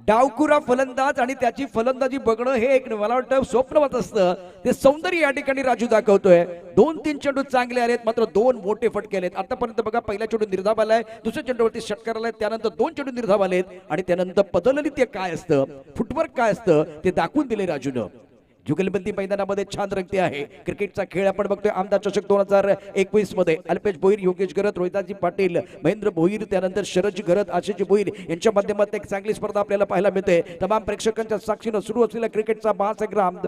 Speaker 2: डावकुरा फलंदाज आणि त्याची फलंदाजी बघणं हे एक मला वाटतं स्वप्नवत असतं. ते सौंदर्य या ठिकाणी राजू दाखवतोय. 2-3 चेंडू चांगले आलेत, मात्र 2 मोठे फटके आलेत. आतापर्यंत बघा, पहिला चेंडू निर्धाव आलाय, दुसऱ्या चेंडूवरती षटकार आलाय, त्यानंतर 2 चेंडू निर्धाव आलेत आणि त्यानंतर बदलली ते काय असतं, फुटवर्क काय असतं ते दाखवून दिले राजूनं. जुगलबंदी मैदानामध्ये छान रंगते आहे क्रिकेटचा खेळ. आपण बघतोय आमदार चषक 2021 मध्ये अल्पेश भोईर, योगेश गरत, रोहिदाजी पाटील, महेंद्र भोईर, त्यानंतर शरदजी गरत, आशिष भोईर यांच्या माध्यमातून एक चांगली स्पर्धा आपल्याला पाहायला मिळते. तमाम प्रेक्षकांच्या साक्षीनं सुरू असलेला क्रिकेटचा महासंग्राम,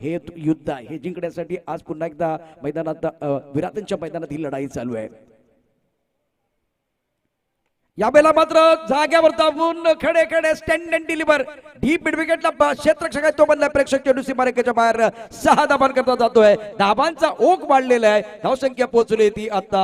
Speaker 2: हे युद्ध आहे, हे जिंकण्यासाठी आज पुन्हा एकदा मैदानात विराटांच्या मैदानात ही लढाई चालू आहे. यावेळेला मात्र जाग्यावर दाबून खडे खडे stand and deliver deep mid विकेटला क्षेत्ररक्षक आहे तो बनला. प्रेक्षक चेंडू सीमारेषेच्या बाहेर 6 धाबां करता जातोय. धाबांचा ओघ वाढलेला आहे. धावसंख्या पोहोचली ती आता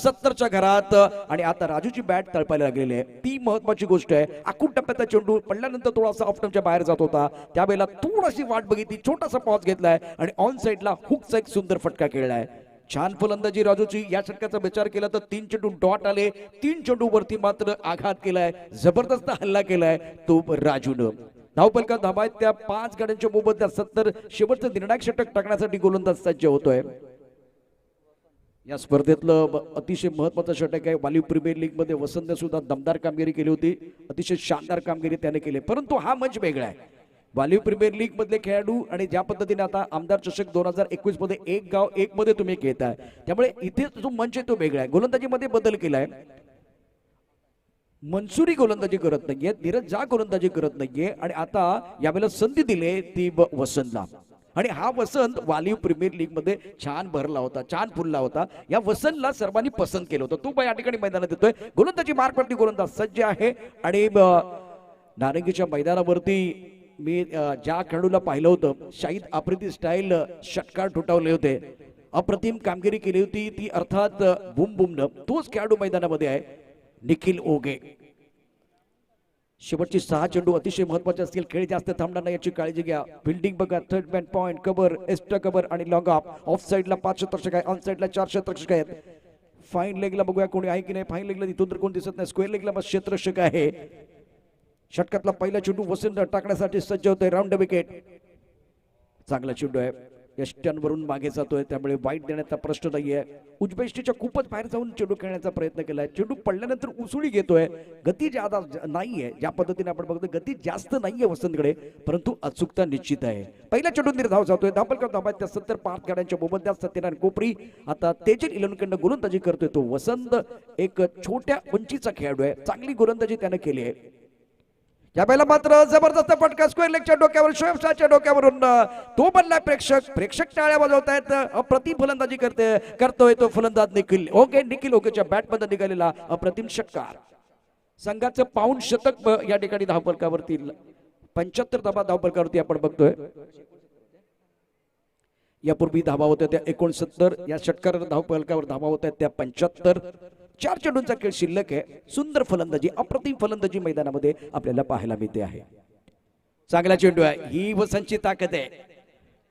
Speaker 2: 70च्या घरात आणि आता राजूची बॅट तळपायला लागलेली आहे. ती महत्वाची गोष्ट आहे. आखूड टप्प्याचा चेंडू पडल्यानंतर थोडासा ऑफ स्टंपच्या बाहेर जात होता, त्यावेळेला थोडीशी वाट बघितली, छोटासा पॉज घेतलाय आणि ऑन साइडला हुकचा एक सुंदर फटका खेळलाय. छान फलंदाजी राजूची. या षटकाचा विचार केला तर 3 चेंडू डॉट आले, 3 चेंडू वरती मात्र आघात केलाय, जबरदस्त हल्ला केलाय तो राजूनं. धावपलका धाबाय त्या 5 गाड्यांच्या मोबदल्यात 70 शेवटचं निर्णायक षटक टाकण्यासाठी गोलंदाज सज्ज होतोय. या स्पर्धेतलं अतिशय महत्वाचं षटक आहे. वालीव प्रीमियर लीग मध्ये वसंतने सुद्धा दमदार कामगिरी केली होती, अतिशय शानदार कामगिरी त्याने केली, परंतु हा मंच वेगळा आहे. वालीव प्रीमियर लीग मधले खेळाडू आणि ज्या पद्धतीने आता आमदार चषक 2021 मध्ये एक गाव एक मध्ये तुम्ही खेळताय, त्यामुळे इथे जो मंच आहे तो वेगळा आहे. गोलंदाजीमध्ये बदल केलाय. मनसुरी गोलंदाजी करत नाहीये, धीरज झा गोलंदाजी करत नाहीये आणि आता यावेळेला संधी दिली ती वसंतला. आणि हा वसंत वालीव प्रीमियर लीग मध्ये छान भरला होता, छान फुलला होता. या वसंतला सर्वांनी पसंत केलं होतं. तो या ठिकाणी मैदानात येतोय. गोलंदाजी मार्कवरती गोलंदाज सज्ज आहे आणि नारंगीच्या मैदानावरती मी ज्या खेळाडूला पाहिलं होतं, शाहिद आफ्रिदी स्टाईल षटकार ठोठावले होते, अप्रतिम कामगिरी केली होती ती अर्थात बुम बुमनं. तोच खेळाडू मैदानामध्ये आहे, निखिल ओगे. शेवटची 6 चेंडू अतिशय महत्वाचे असतील. खेळ जास्त थांबणार नाही याची काळजी घ्या. फिल्डिंग बघा, third man point, cover, extra cover आणि लॉंग ऑफ साइडला 5 क्षेत्ररक्षक आहे, ऑन साइडला 4 क्षेत्ररक्षक आहेत. फाईन लेगला बघूया कोणी आहे की नाही. फाईन लेगला इथून तर कोण दिसत नाही. स्क्वेअर लेगला बस क्षेत्ररक्षक आहे. षटकातला पहिला चेंडू वसंत टाकण्यासाठी सज्ज होतोय. राऊंड विकेट, चांगला चेंडू आहे. यष्टनवरून मागे जातोय, त्यामुळे वाईट देण्याचा प्रश्न नाहीये. उजबेष्टीच्या खूपच बाहेर जाऊन चेंडू खेळण्याचा प्रयत्न केलाय. चेंडू पडल्यानंतर उसळी घेतोय. गती ज्यादा नाहीये, ज्या पद्धतीने आपण बघतो गती जास्त नाहीये वसंतकडे, परंतु अचूकता निश्चित आहे. पहिला चेंडू निर्धाव जातोय. धापलकर धाबात त्या 70 5 गाड्यांच्या मोबदल्यात सत्यनारायण कोपरी आता तेजल 11 कडनं गोलंदाजी करतोय. तो वसंत एक छोट्या उंचीचा खेळाडू आहे, चांगली गोलंदाजी त्याने केली आहे. यावेळेला मात्र जबरदस्त फटका स्क्वेअर लेगच्या डोक्यावर, शोएब शाहच्या डोक्यावरून तो बनलाय. प्रेक्षक टाळ्या वाजवतायत. अप्रतिम फलंदाजी करतोय तो फलंदाज निखिल ओगे. निखिल ओगेच्या बॅटमध्ये निघालेला अप्रतिम षटकार. संघाचं पाऊंड शतक या ठिकाणी धावफलकावरती 75 धाबा धावफलकावरती आपण बघतोय. यापूर्वी धाबा होत्या त्या 69, या षटकार धावफलकावर धाबा होत्या त्या 75. 4 चेंडूंचा खेळ शिल्लक आहे. सुंदर फलंदाजी, अप्रतिम फलंदाजी मैदानामध्ये आपल्याला पाहायला मिळते आहे. चांगला चेंडू आहे, ही वसंतची ताकद आहे.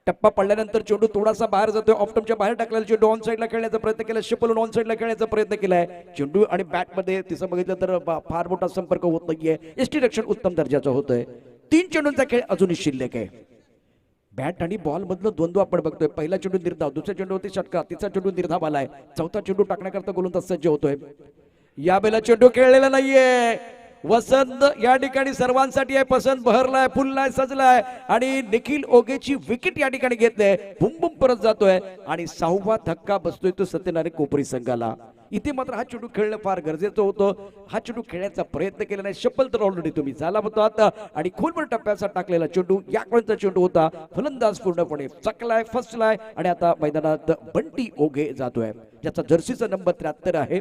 Speaker 2: टप्पा पडल्यानंतर चेंडू थोडासा बाहेर जातोय. ऑफ स्टंपच्या बाहेर टाकलेला चेंडू ऑन साइडला खेळण्याचा प्रयत्न केला, शिपलून ऑन साइडला खेळण्याचा प्रयत्न केलाय. चेंडू आणि बॅट मध्ये तिचं बघितलं तर फार मोठा संपर्क होत नाहीये. यष्टीरक्षण उत्तम दर्जाचं होतंय. 3 चेंडूंचा खेळ अजूनही शिल्लक आहे. बॅट आणि बॉल मधलं द्वंद्व आपण बघतोय. पहिला चेंडू निर्धाव, दुसऱ्या चेंडूवरती षटकार, तिसरा चेंडू निर्धाव आलाय, चौथा चेंडू टाकण्याकरता गोलंदाज सज्ज होतोय. यावेळेला चेंडू खेळलेला नाहीये. वसंत या ठिकाणी सर्वांसाठी आहे, पसंत बहरलाय, फुललाय, सजलाय आणि निखिल ओगेची विकेट या ठिकाणी घेतले. बुम बुम परत जातोय आणि 6वा धक्का बसतोय तो सत्यनारायण कोपरी संघाला. इथे मात्र हा चेंडू खेळणं फार गरजेचं होतं. हा चेंडू खेळण्याचा प्रयत्न केला नाही. शपल तर ऑलरेडी तुम्ही झाला होता आता आणि खोलवर टप्प्याचा टाकलेला चेंडू या कोणता चेंडू होता. फलंदाज पूर्णपणे चकलाय, फसलाय आणि आता मैदानात बंटी ओगे जातोय, ज्याचा जर्सीचा नंबर 73 आहे.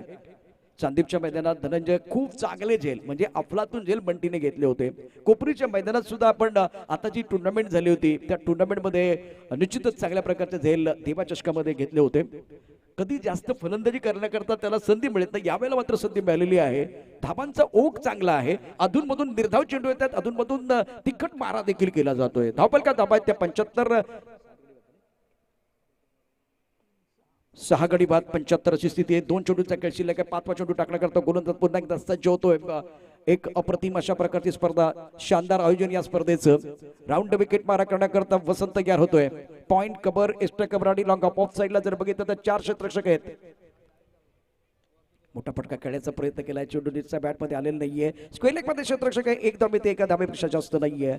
Speaker 2: चांदीपच्या मैदानात धनंजय खूप चांगले झेल म्हणजे अफलातून झेल बंटीने घेतले होते. कोपरीच्या मैदानात सुद्धा आपण आता जी टुर्नामेंट झाली होती त्या टुर्नामेंटमध्ये निश्चितच चांगल्या प्रकारचे झेल देवा चषकामध्ये घेतले होते. कधी जास्त फलंदाजी करण्याकरता त्याला संधी मिळत नाही, यावेळेला मात्र संधी मिळालेली आहे. धाबांचा ओघ चांगला आहे. अधूनमधून निर्धाव चेंडू येतात, अधूनमधून तिखट मारा देखील केला जातोय. धावपलका धाबा त्या 75, 6 गडी बाद 75 अशी स्थिती आहे. 2 चेंडूंचा खेळ शिल्लक आहे. 5वा चेंडू टाकण्याकरता गोलंदाज पुन्हा एकदा सज्ज होतोय. एक अप्रतिम अशा प्रकारची स्पर्धा, शानदार आयोजन या स्पर्धेचं. राऊंड विकेट मारा करण्याकरता वसंत तयार होतोय. पॉइंट कबर, एक्स्ट्रा कबर आणि लॉंग ऑफ साईडला जर बघितलं तर 4 क्षेत्ररक्षक आहेत. मोठा फटका खेळण्याचा प्रयत्न केलाय, चेंडू नीटच्या बॅटमध्ये आलेला नाहीये. स्क्वेअर लेग मध्ये क्षेत्ररक्षक आहे, एक धाबे ते एका धाब्यापेक्षा जास्त नाहीये.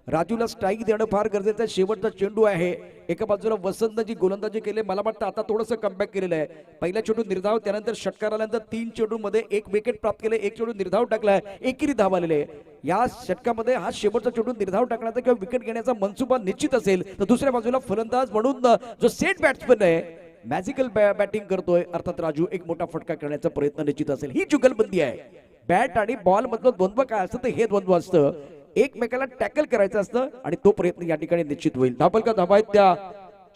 Speaker 2: राजूला स्ट्राईक देणं फार गरजेचं आहे. शेवटचा चेंडू आहे. एका बाजूला वसंतजी गोलंदाजी केले, मला वाटतं आता थोडंसं कमबॅक केलेलं आहे. पहिला चेंडू निर्धाव, त्यानंतर षटकार आल्यानंतर 3 चेंडूमध्ये 1 विकेट प्राप्त केले, 1 चेंडू निर्धाव टाकलाय, एकेरी धाव आलेले. या षटकामध्ये हा शेवटचा चेंडू निर्धाव टाकण्याचा किंवा विकेट घेण्याचा मनसुबा निश्चित असेल तर दुसऱ्या बाजूला फलंदाज म्हणून जो सेट बॅट्समन आहे, मॅजिकल बॅटिंग करतोय, अर्थात राजू एक मोठा फटका करण्याचा प्रयत्न निश्चित असेल. ही जुगलबंदी आहे. बॅट आणि बॉल मधलं द्वंद्व काय असतं ते हे द्वंद्व असतं. एकमेकाला टॅकल करायचं असतं आणि तो प्रयत्न या ठिकाणी निश्चित होईल. धाबल का धाबा आहेत त्या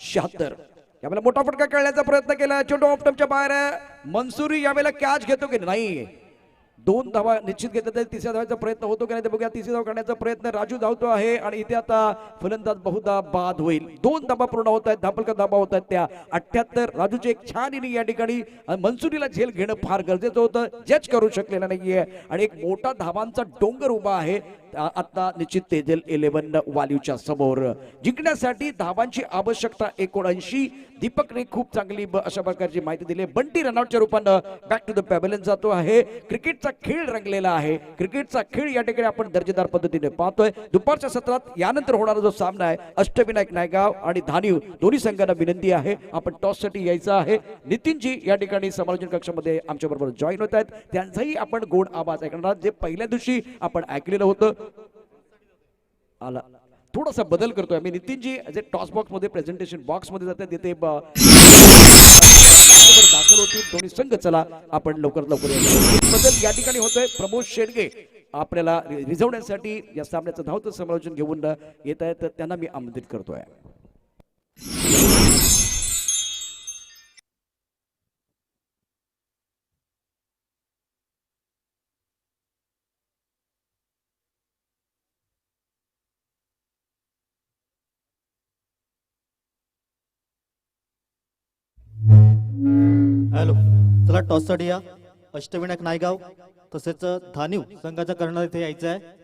Speaker 2: 76. यावेळेला मोठा फटका खेळण्याचा प्रयत्न केला, चेंडू ऑफ टर्मच्या बाहेर आहे. मनसुरी यावेळेला कॅच घेतो की नाही, 2 धावा निश्चित घेतल्या तरी तिसऱ्या धावाचा प्रयत्न होतो की नाही ते बघूया. तिसरी धाव करण्याचा प्रयत्न राजू धावतो आहे आणि इथे आता फलंदाज बहुधा बाद होईल. 2 धाबा पूर्ण होत आहेत, धाबल का धाबा होत आहेत त्या 78. राजूची एक छान इनिंग या ठिकाणी. मनसुरीला झेल घेणं फार गरजेचं होतं, जज करू शकलेला नाहीये आणि एक मोठा धावांचा डोंगर उभा आहे आता निश्चित तेजल 11 वाल्यूच्या समोर. जिंकण्यासाठी धावांची आवश्यकता 79. दीपकने खूप चांगली अशा प्रकारची माहिती दिली. बंटी रनआउटच्या रूपानं बॅक टू द पॅव्हलियन जातो आहे. क्रिकेटचा खेळ रंगलेला आहे. क्रिकेटचा खेळ या ठिकाणी आपण दर्जेदार पद्धतीने पाहतोय. दुपारच्या सत्रात यानंतर होणारा जो सामना आहे अष्टविनायक नायगाव आणि धानिव दोन्ही संघांना विनंती आहे आपण टॉससाठी यायचं आहे. नितीनजी या ठिकाणी समालोचन कक्षामध्ये आमच्या बरोबर जॉईन होत आहेत. त्यांचाही आपण गोड आवाज ऐकणार, जे पहिल्या दिवशी आपण ऐकलेलं होतं. आला थोडासा बदल करतोय मी. नितीनजी जे टॉस बॉक्स मध्ये प्रेझेंटेशन बॉक्स मध्ये जातात तिथे दाखल होतील दोन्ही संघ. चला आपण लवकरात लवकर बदल या ठिकाणी होतोय. प्रमोद शेडगे आपल्याला रिझवण्यासाठी या सामन्याचं धावतं समालोचन घेऊन येत आहेत, त्यांना मी आमंत्रित करतोय.
Speaker 9: हॅलो, चला टॉससाठी या. अष्टविनायक नायगाव तसेच धानिव संघाचा कर्णधार इथे यायचा आहे.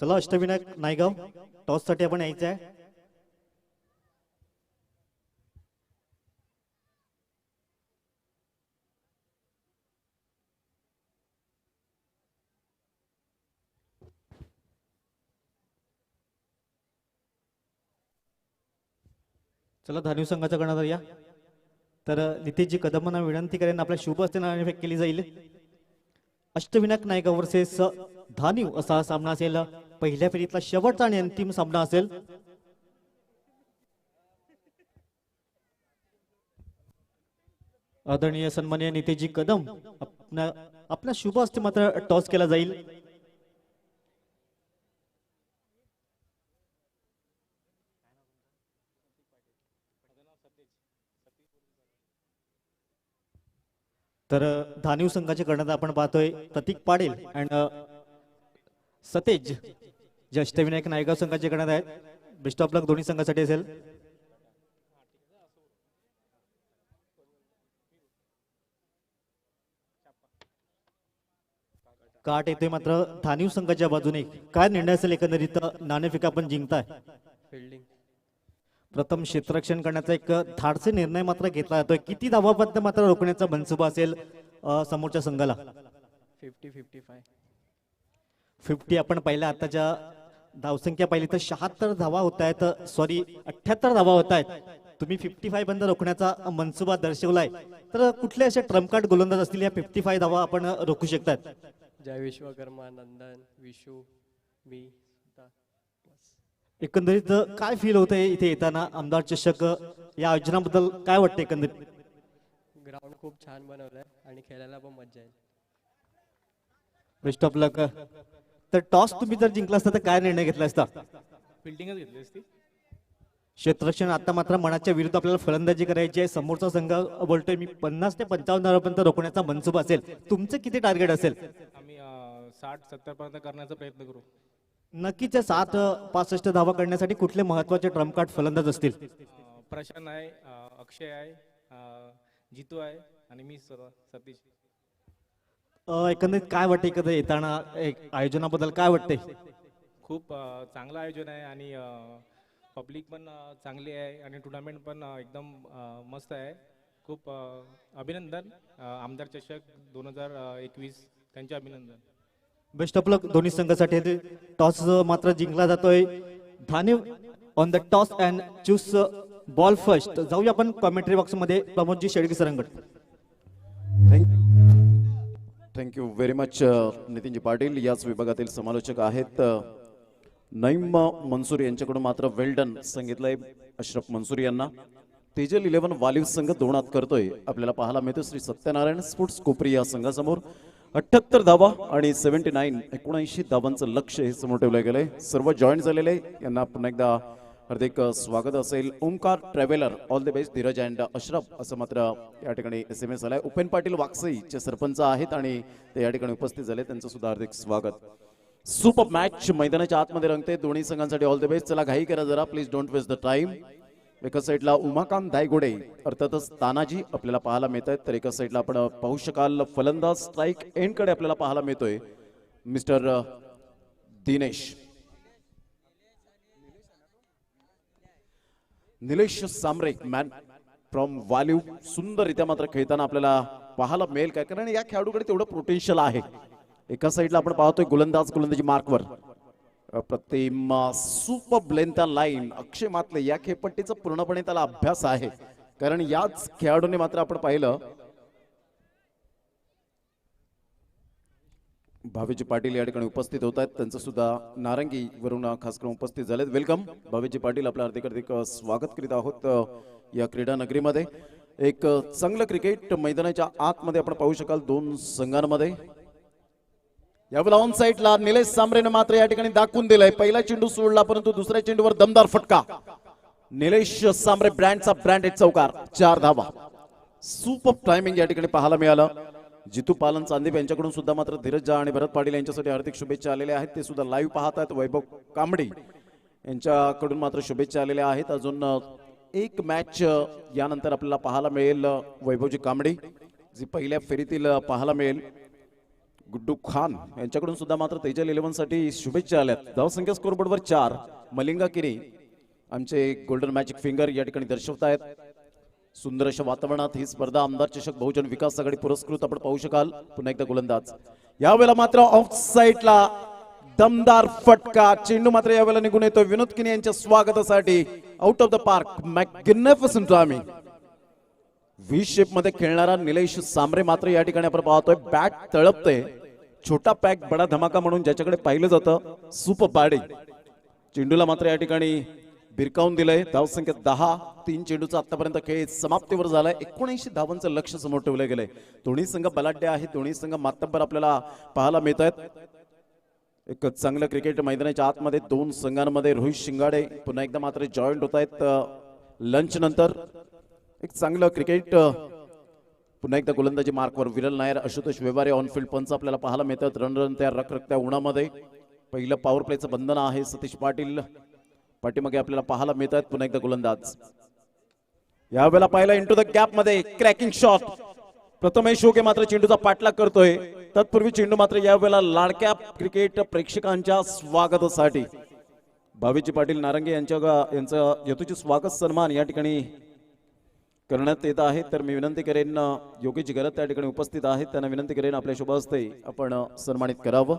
Speaker 9: चला अष्टविनायक नायगाव टॉस साठी आपण यायचं आहे. चला धानिव संघाचा कर्णधार या. तर नितीनजी कदमांना विनंती करेन आपल्या शुभ हस्ते नाणेफेक केली जाईल. अष्टविनायक नायगाव वर्सेस धानिव असा हा सामना असेल. पहिल्या फेरीतला शेवटचा आणि अंतिम सामना असेल. आदरणीय सन्माननीय नितेशजी कदम आपल्या शुभ हस्ते मात्र टॉस केला जाईल. तर धानिव संघाचे कर्णधार आपण पाहतोय प्रतीक पाटील अँड सतेज, जे अष्टविनायक नायगाव संघाचे कर्णधार आहेत. बेस्ट ऑफ लक दोन्ही संघासाठी असेल. काट येतोय मात्र धानिव संघाच्या बाजूने. काय निर्णय असेल एकंदरीत नाणेफेक आपण जिंकताय. प्रथम क्षेत्ररक्षण करण्याचा एक धाडसी निर्णय मात्र घेतला जातोय. किती धावापर्यंत मात्र रोखण्याचा मनसुबा असेल समोरच्या संघाला. 50 आपण पाहिलं. आताच्या धावसंख्या पाहिली तर 76 धावा होत आहेत, सॉरी 78 धावा होत आहेत. तुम्ही 55 पर्यंत रोखण्याचा मनसुबा दर्शवलाय. तर कुठले असे ट्रम्प कार्ड गोलंदाज असतील या 55 धावा आपण रोखू शकतात.
Speaker 10: जय विश्वकर्मा, नंदन, विशू, मी.
Speaker 9: एकंदरीत काय फील होतंय इथे येताना आमदार चषक या आयोजनाबद्दल काय वाटतं एकंदरीत.
Speaker 10: ग्राउंड खूप छान बनवलंय आणि खेळायला पण मजा येईल.
Speaker 9: बेस्ट ऑफ लक. तर टॉस तुम्ही जर जिंकला असता तर काय निर्णय घेतला असता?
Speaker 10: फिल्डिंगच घेतली असती.
Speaker 9: क्षेत्ररक्षण आता मात्र मनाच्या विरुद्ध आपल्याला फलंदाजी करायची आहे. समोरचा संघ बोलतोय मी 50 ते 55 धावांपर्यंत रोखण्याचा मनसुबा असेल. तुमचं किती टार्गेट असेल?
Speaker 10: आम्ही 60-70 पर्यंत करण्याचा प्रयत्न करू.
Speaker 9: नक्कीच 7-65 धावा करण्यासाठी कुठले महत्वाचे ट्रम्प कार्ड फलंदाज असतील?
Speaker 10: प्रशांत आहे, अक्षय आहे, जितू आहे आणि मी सतीश.
Speaker 9: एकंदरीत काय वाटतं एकदा येताना आयोजनाबद्दल काय वाटतंय?
Speaker 10: खूप चांगलं आयोजन आहे आणि पब्लिक पण चांगली आहे आणि टुर्नामेंट पण एकदम मस्त आहे. खूप अभिनंदन. आमदार चषक 2021 त्यांचे अभिनंदन.
Speaker 9: बेस्ट ऑफ लक दोन्ही संघासाठी. टॉस मात्र जिंकला जातोय. धाने on the toss and choose ball first. जाऊया आपण कॉमेंट्री बॉक्स मध्ये Pramod ji Shelke सरांकडे.
Speaker 1: Thank you very much Nitinji Patil. याच विभागातील समालोचक आहेत नईम मनसूर यांच्याकडून मात्र वेल्डन सांगितलंय अशरफ मनसूर यांना. तेजल 11 वालिव संघ 2 आत करतोय. आपल्याला पाहायला मिळतो श्री सत्यनारायण स्पोर्ट्स कोपरी या संघासमोर 78 धावा आणि 79 धावांचं लक्ष्य हे समोर ठेवलं गेलंय. सर्व जॉईन झालेले यांना पुन्हा एकदा हार्दिक स्वागत असेल. Omkar traveller all the best. Dheeraj and Ashraf असं मात्र या ठिकाणी SMS आलाय. उपेन पाटील वाकसईचे सरपंच आहेत आणि ते या ठिकाणी उपस्थित झाले. त्यांचं सुद्धा हार्दिक स्वागत. सुपर मॅच मैदानाच्या आतमध्ये रंगते. दोन्ही संघांसाठी ऑल द बेस्ट. चला घाई करा जरा, please don't waste the time. एका साईडला उमाकांत दायगोडे अर्थातच तानाजी आपल्याला पाहायला मिळत आहेत, तर एका साईडला आपण पाहू शकाल फलंदाज स्ट्राईक एंड कडे आपल्याला पाहायला मिळतोय mister Dinesh Nilesh Sambare man from value. सुंदररित्या मात्र खेळताना आपल्याला पाहायला मिळेल काय, कारण या खेळाडूकडे तेवढं पोटेन्शियल आहे. एका साईडला आपण पाहतोय गोलंदाजी मार्कवर प्रतिम सुपर ब्लेंथ लाईन अक्षय मातले. या खेळपट्टीचा पूर्णपणे त्याला अभ्यास आहे, कारण याच खेळाडूने मात्र आपण पाहिलं भावेजी पाटील या ठिकाणी उपस्थित होत आहेत. त्यांचं सुद्धा नारंगी वरून खास करून उपस्थित झालेत. वेलकम भावेजी पाटील, आपलं हार्दिक स्वागत करीत आहोत या क्रीडा नगरीमध्ये. एक चांगलं क्रिकेट मैदानाच्या आतमध्ये आपण पाहू शकाल दोन संघांमध्ये. यावेळेला ऑन साईडला निलेश सांबरेने मात्र या ठिकाणी दाखवून दिलंय. पहिला चेंडू सोडला, परंतु दुसऱ्या चेंडूवर दमदार फटका. निलेश सांबरे ब्रँडचा ब्रँडेड चौकार, 4 धावा. सुपर टायमिंग या ठिकाणी पाहायला मिळालं. जितू पालन चांदेप यांच्याकडून सुद्धा मात्र धीरज झा आणि भरत पाटील यांच्यासाठी हार्दिक शुभेच्छा आलेल्या आहेत. ते सुद्धा लाईव्ह पाहत आहेत. वैभव कांबडी यांच्याकडून मात्र शुभेच्छा आलेल्या आहेत. अजून एक मॅच यानंतर आपल्याला पाहायला मिळेल वैभवजी कांबडी जी पहिल्या फेरीतील पाहायला मिळेल. गुड्डू खान यांच्याकडून सुद्धा मात्र तेजल 11 साठी शुभेच्छा आल्यात. धावसंख्या स्कोरबोर्डवर 4. मलिंगा किरी आमचे गोल्डन मॅजिक फिंगर या ठिकाणी दर्शवतायत. सुंदर अशा वातावरणात ही स्पर्धा आमदार चषक बहुजन विकास आघाडी पुरस्कृत आपण पाहू शकाल. पुन्हा एकदा गोलंदाज यावेळेला मात्र ऑफ साईडला दमदार फटका. चेंडू मात्र यावेळेला निघून येतो विनोद किनी यांच्या स्वागतासाठी. Out of the park magnificent timing. V shape मध्ये खेळणारा निलेश सांबरे मात्र या ठिकाणी आपण पाहतोय बॅट तळपते. छोटा पॅक बडा धमाका म्हणून ज्याच्याकडे पाहिलं जातं सुपर बॅटिंग. चेंडूला मात्र या ठिकाणी भिरकावून दिलंय. धावसंख्या 10. 3 चेंडूचा आतापर्यंत खेळ समाप्तीवर झालाय. 79 धावांचं लक्ष समोर ठेवलं गेलंय. दोन्ही संघ बलाढ्य आहेत. दोन्ही संघ मातब्बर आपल्याला पाहायला मिळत आहेत. एक चांगलं क्रिकेट मैदानाच्या आतमध्ये दोन संघांमध्ये. रोहित शिंगाडे पुन्हा एकदा मात्र जॉईंट होत आहेत लंच नंतर. एक चांगलं क्रिकेट पुन्हा एकदा गोलंदाजी मार्कवर विरल नायर, आशुतोष व्यवहारे ऑनफिल्ड पंच आपल्याला पाहायला मिळतात. रन त्या रखरखत्या उन्हामध्ये. पहिलं पॉवर प्लेचं बंधन आहे. सतीश पाटील पाठीमागे आपल्याला पाहायला मिळतात. पुन्हा एकदा गोलंदाज यावेळेला पाहिला इंटू द गॅप मध्ये क्रॅकिंग शॉट. प्रथमेश होके मात्र चेंडूचा पाठलाग करतोय. तत्पूर्वी चेंडू मात्र यावेळेला लाडक्या क्रिकेट प्रेक्षकांच्या स्वागतासाठी भावेजी पाटील नारंगे यांचं यथोचित स्वागत सन्मान या ठिकाणी करण्यात येत आहे. तर मी विनंती करेन योगेश गरत त्या ठिकाणी उपस्थित आहेत, त्यांना विनंती करेन आपल्या शुभ हस्ते आपण सन्मानित करावं.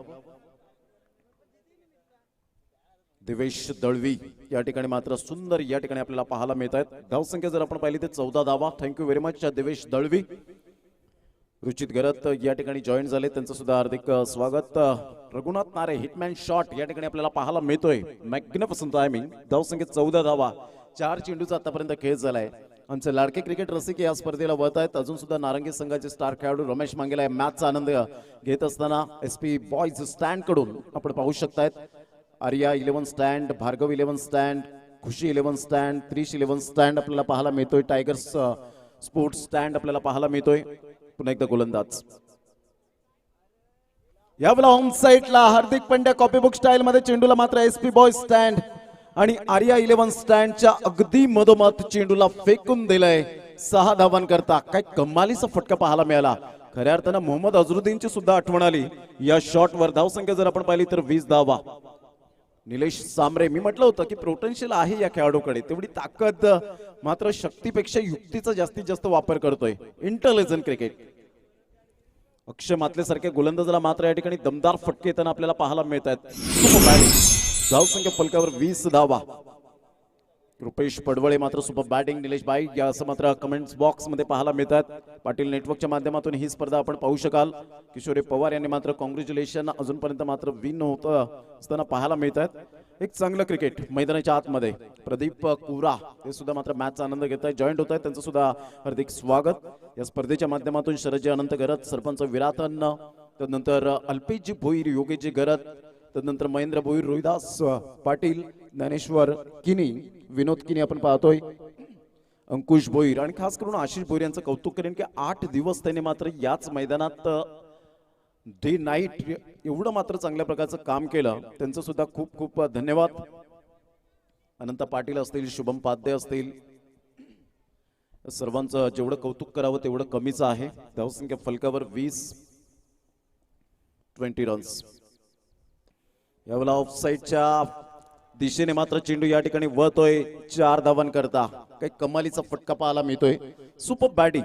Speaker 1: दिवेश दळवी या ठिकाणी मात्र सुंदर या ठिकाणी आपल्याला पाहायला मिळत आहेत. धावसंख्या जर आपण पाहिली तर 14 धावा. Thank you very much Divesh Dalvi. Ruchit Garat या ठिकाणी जॉईन झाले, त्यांचं सुद्धा हार्दिक स्वागत. रघुनाथ नारे हिटमॅन शॉट या ठिकाणी आपल्याला पाहायला मिळतोय. Magnificent timing. धावसंख्या 14 धावा. 4 चेंडूचा आतापर्यंत खेळ झालाय. आमचे लाडके क्रिकेट रसिक या स्पर्धेला वळत आहेत. अजून सुद्धा नारंगी संघाचे स्टार खेळाडू रमेश मांगेला मॅचचा आनंद घेत असताना SP बॉयज स्टँड कडून आपण पाहू शकतायत. आर्या 11 स्टँड, भार्गव 11 स्टँड, खुशी 11 स्टँड, त्रिश 11 स्टँड आपल्याला पाहायला मिळतोय. टायगर्स स्पोर्ट्स स्टँड आपल्याला पाहायला मिळतोय. पुन्हा एकदा गोलंदाज यावेळेला ऑन साईडला हार्दिक पंड्या कॉपीबुक स्टाईल मध्ये चेंडूला मात्र SP बॉयज स्टँड आणि आर्या 11 स्टँडच्या अगदी मधोमध चेंडूला फेकून दिलंय. 6 धावांकरता काय कमालीचा फटका पाहायला मिळाला. खऱ्या अर्थानं मोहम्मद अझरुद्दीनची सुद्धा आठवण आली या शॉटवर. धावसंख्या जर आपण पाहिली तर 20 धावा. निलेश सांबरे, मी म्हटलं होतं की पोटेन्शियल आहे या खेळाडूकडे, तेवढी ताकद मात्र शक्तीपेक्षा युक्तीचा जास्तीत जास्त वापर करतोय. Intelligent cricket. अक्षय मातले सारख्या गोलंदाजाला मात्र या ठिकाणी दमदार फटके येताना आपल्याला पाहायला मिळत आहेत. धावसंख्या फलकावर 20 धावा. रुपेश पडवळे मात्र सुपर बॅटिंग. निलेश बाई या असं मात्र कमेंट्स बॉक्स मध्ये पाहायला मिळतात. पाटील नेटवर्कच्या माध्यमातून ही स्पर्धा आपण पाहू शकाल. किशोरी पवार यांनी मात्र कॉंग्रॅच्युलेशन अजूनपर्यंत मात्र विन होतं असताना पाहायला मिळतात. एक चांगलं क्रिकेट मैदानाच्या आतमध्ये. प्रदीप कुरा हे सुद्धा मात्र मॅचचा आनंद घेत आहेत, जॉईंट होत आहेत. त्यांचं सुद्धा हार्दिक स्वागत. या स्पर्धेच्या माध्यमातून शरदजी अनंत गरत, सरपंच विराटन, त्यानंतर अल्पेशजी भोईर, योगेशजी गरत, त्यानंतर महेंद्र भोईर, रोहिदास पाटील, ज्ञानेश्वर किनी, विनोद किनी आपण पाहतोय, अंकुश भोईर आणि खास करून आशिष भोईर यांचं कौतुक करेन की 8 दिवस त्यांनी मात्र याच मैदानात डे नाईट एवढं मात्र चांगल्या प्रकारचं काम केलं. त्यांचं सुद्धा खूप खूप धन्यवाद. अनंत पाटील असतील, शुभम पाध्ये असतील, सर्वांचं जेवढं कौतुक करावं तेवढं कमीच आहे. धावसंख्या फलकावर 20 रन्स. यावेळेला ऑफसाईडच्या दिशेने मात्र चेंडू या ठिकाणी वळतोय. 4 धावांकरता काही कमालीचा फटका पाहायला मिळतोय. Super batting.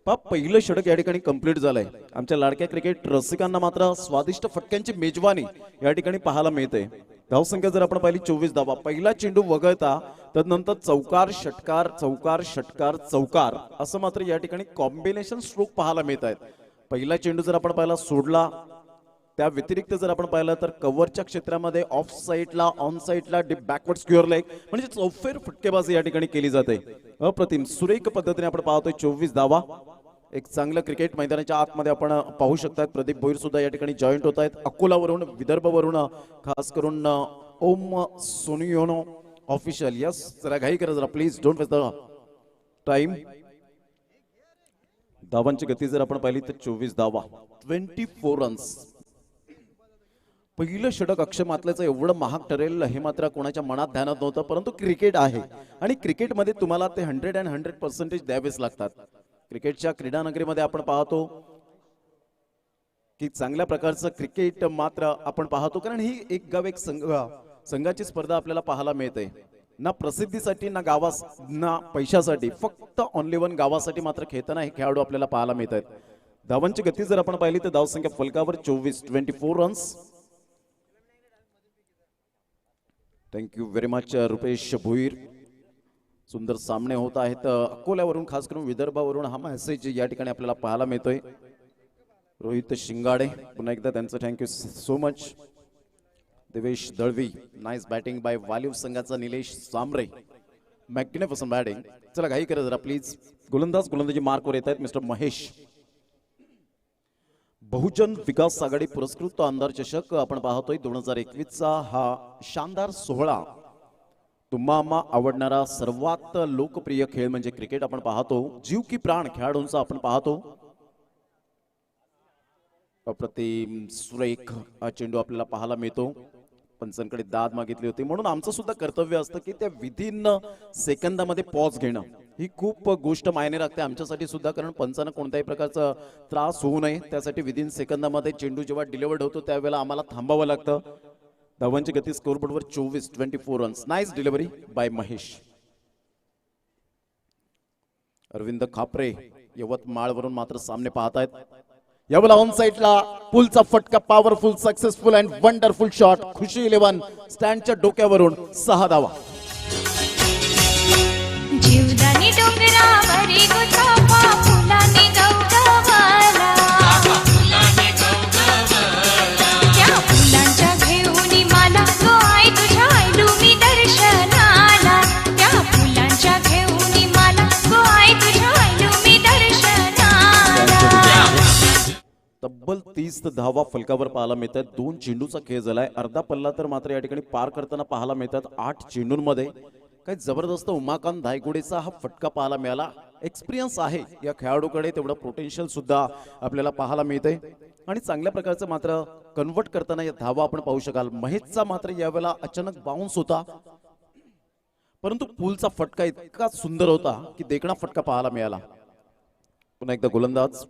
Speaker 1: पहिलं षटक या ठिकाणी कंप्लीट झालंय. आमच्या लाडक्या क्रिकेट रसिकांना मात्र स्वादिष्ट फटक्यांची मेजवानी या ठिकाणी पाहायला मिळते. धावसंख्या जर आपण पाहिली 24 धावा. पहिला चेंडू वगळता तदनंतर चौकार षटकार चौकार षटकार चौकार असं मात्र या ठिकाणी कॉम्बिनेशन स्ट्रोक पाहायला मिळत आहेत. पहिला चेंडू जर आपण पाहिला सोडला, त्या व्यतिरिक्त जर आपण पाहिलं तर कव्हरच्या क्षेत्रामध्ये ऑफ साईडला, ऑन साईडला, डीप बॅकवर्ड स्क्वेअर लेग म्हणजे चौफेर फटकेबाजी या ठिकाणी केली जाते. अप्रतिम सुरेख पद्धतीने आपण पाहतोय. 24 धावा. एक चांगलं क्रिकेट मैदानाच्या आतमध्ये आपण पाहू शकतात. प्रदीप भोईर सुद्धा या ठिकाणी जॉईंट होत आहेत. अकोलावरून, विदर्भवरून, खास करून ओम सोनियोनो ऑफिशियल. यस, जरा घाई करा जरा please, don't waste the time. धावांची गती जर आपण पाहिली तर 24 धावा, 24 रन्स. पहिलं षटक अक्षय मातलेचं एवढं महाग ठरेल हे मात्र कोणाच्या मनात ध्यानात नव्हतं, परंतु क्रिकेट आहे आणि क्रिकेटमध्ये तुम्हाला ते 100% द्यावेच लागतात. क्रिकेटच्या क्रीडा नगरीमध्ये आपण पाहतो की चांगल्या प्रकारचं क्रिकेट मात्र आपण पाहतो, कारण ही एक गाव एक संघाची स्पर्धा आपल्याला पाहायला मिळते. ना प्रसिद्धीसाठी, ना गावास, ना पैशासाठी, फक्त ओनली वन गावासाठी मात्र खेळताना हे खेळाडू आपल्याला पाहायला मिळत आहेत. धावांची गती जर आपण पाहिली तर धावसंख्या फलकावर 24 runs. Thank you very much Rupesh Bhoir. सुंदर सामने होत आहेत. अकोल्यावरून, खास करून विदर्भावरून हा मेसेज या ठिकाणी आपल्याला पाहायला मिळतोय. रोहित शिंगाडे, पुन्हा एकदा त्यांचं thank you so much. Devesh Dalvi, nice batting by Valiv संघाचा निलेश सांबरे, मॅग्निफिसंट बॅटिंग. चला घाई करा जरा प्लीज. गोलंदाजी मार्कवर येत आहेत मिस्टर महेश. बहुजन विकास आघाडी पुरस्कृत आमदार चषक आपण पाहतोय 2021चा हा शानदार सोहळा. तुम्हाला आवडणारा सर्वात लोकप्रिय खेळ म्हणजे क्रिकेट आपण पाहतो. जीव की प्राण खेळाडूंचा आपण पाहतो. अप्रतिम सुरेख हा चेंडू आपल्याला पाहायला मिळतो. पंचांकडे दाद मागितली होती म्हणून आमचं सुद्धा कर्तव्य असतं की त्या विदिन सेकंदामध्ये पॉज घेणं ही खूप गोष्ट मायने राखते आमच्यासाठी सुद्धा, कारण पंचांना कोणत्याही प्रकारचा त्रास होऊ नये त्यासाठी विदिन सेकंदामध्ये चेंडू जेव्हा डिलिव्हर्ड होतो त्यावेळेला आम्हाला थांबावं लागतं. धावांची गती स्कोरबोर्डवर 24 runs. Nice delivery by Mahesh. Arvind Khapre यवतमाळवरून मात्र सामने पाहत आहेत. यावेळेला ऑन साईडला पुलचा फटका, powerful, successful and wonderful shot. Khushi 11 स्टँडच्या डोक्यावरून 6 धावा.
Speaker 8: जीवदानी डोंगरावरी गुलाबा फुलाने गवगवला, त्या फुलांच्या घेऊनी मला गो आई तुझ्या आयलू मी दर्शनाला, त्या फुलांच्या घेऊनी मला
Speaker 1: तब्बल 30 धावा फलकावर पाहायला मिळतात. 2 चेंडूचा खेळ झालाय. अर्धा पल्ला तर मात्र या ठिकाणी पार करताना पाहायला मिळतात. 8 चेंडूंमध्ये काही जबरदस्त उमाकांत धायगुडेचा हा फटका पाहायला मिळाला. एक्सपिरियन्स आहे या खेळाडूकडे, तेवढं पोटेन्शियल सुद्धा आपल्याला पाहायला मिळते आणि चांगल्या प्रकारचं मात्र कन्वर्ट करताना या धावा आपण पाहू शकाल. महेशचा मात्र यावेळेला अचानक बाउन्स होता, परंतु पूलचा फटका इतका सुंदर होता की देखणा फटका पाहायला मिळाला. पुन्हा एकदा गोलंदाज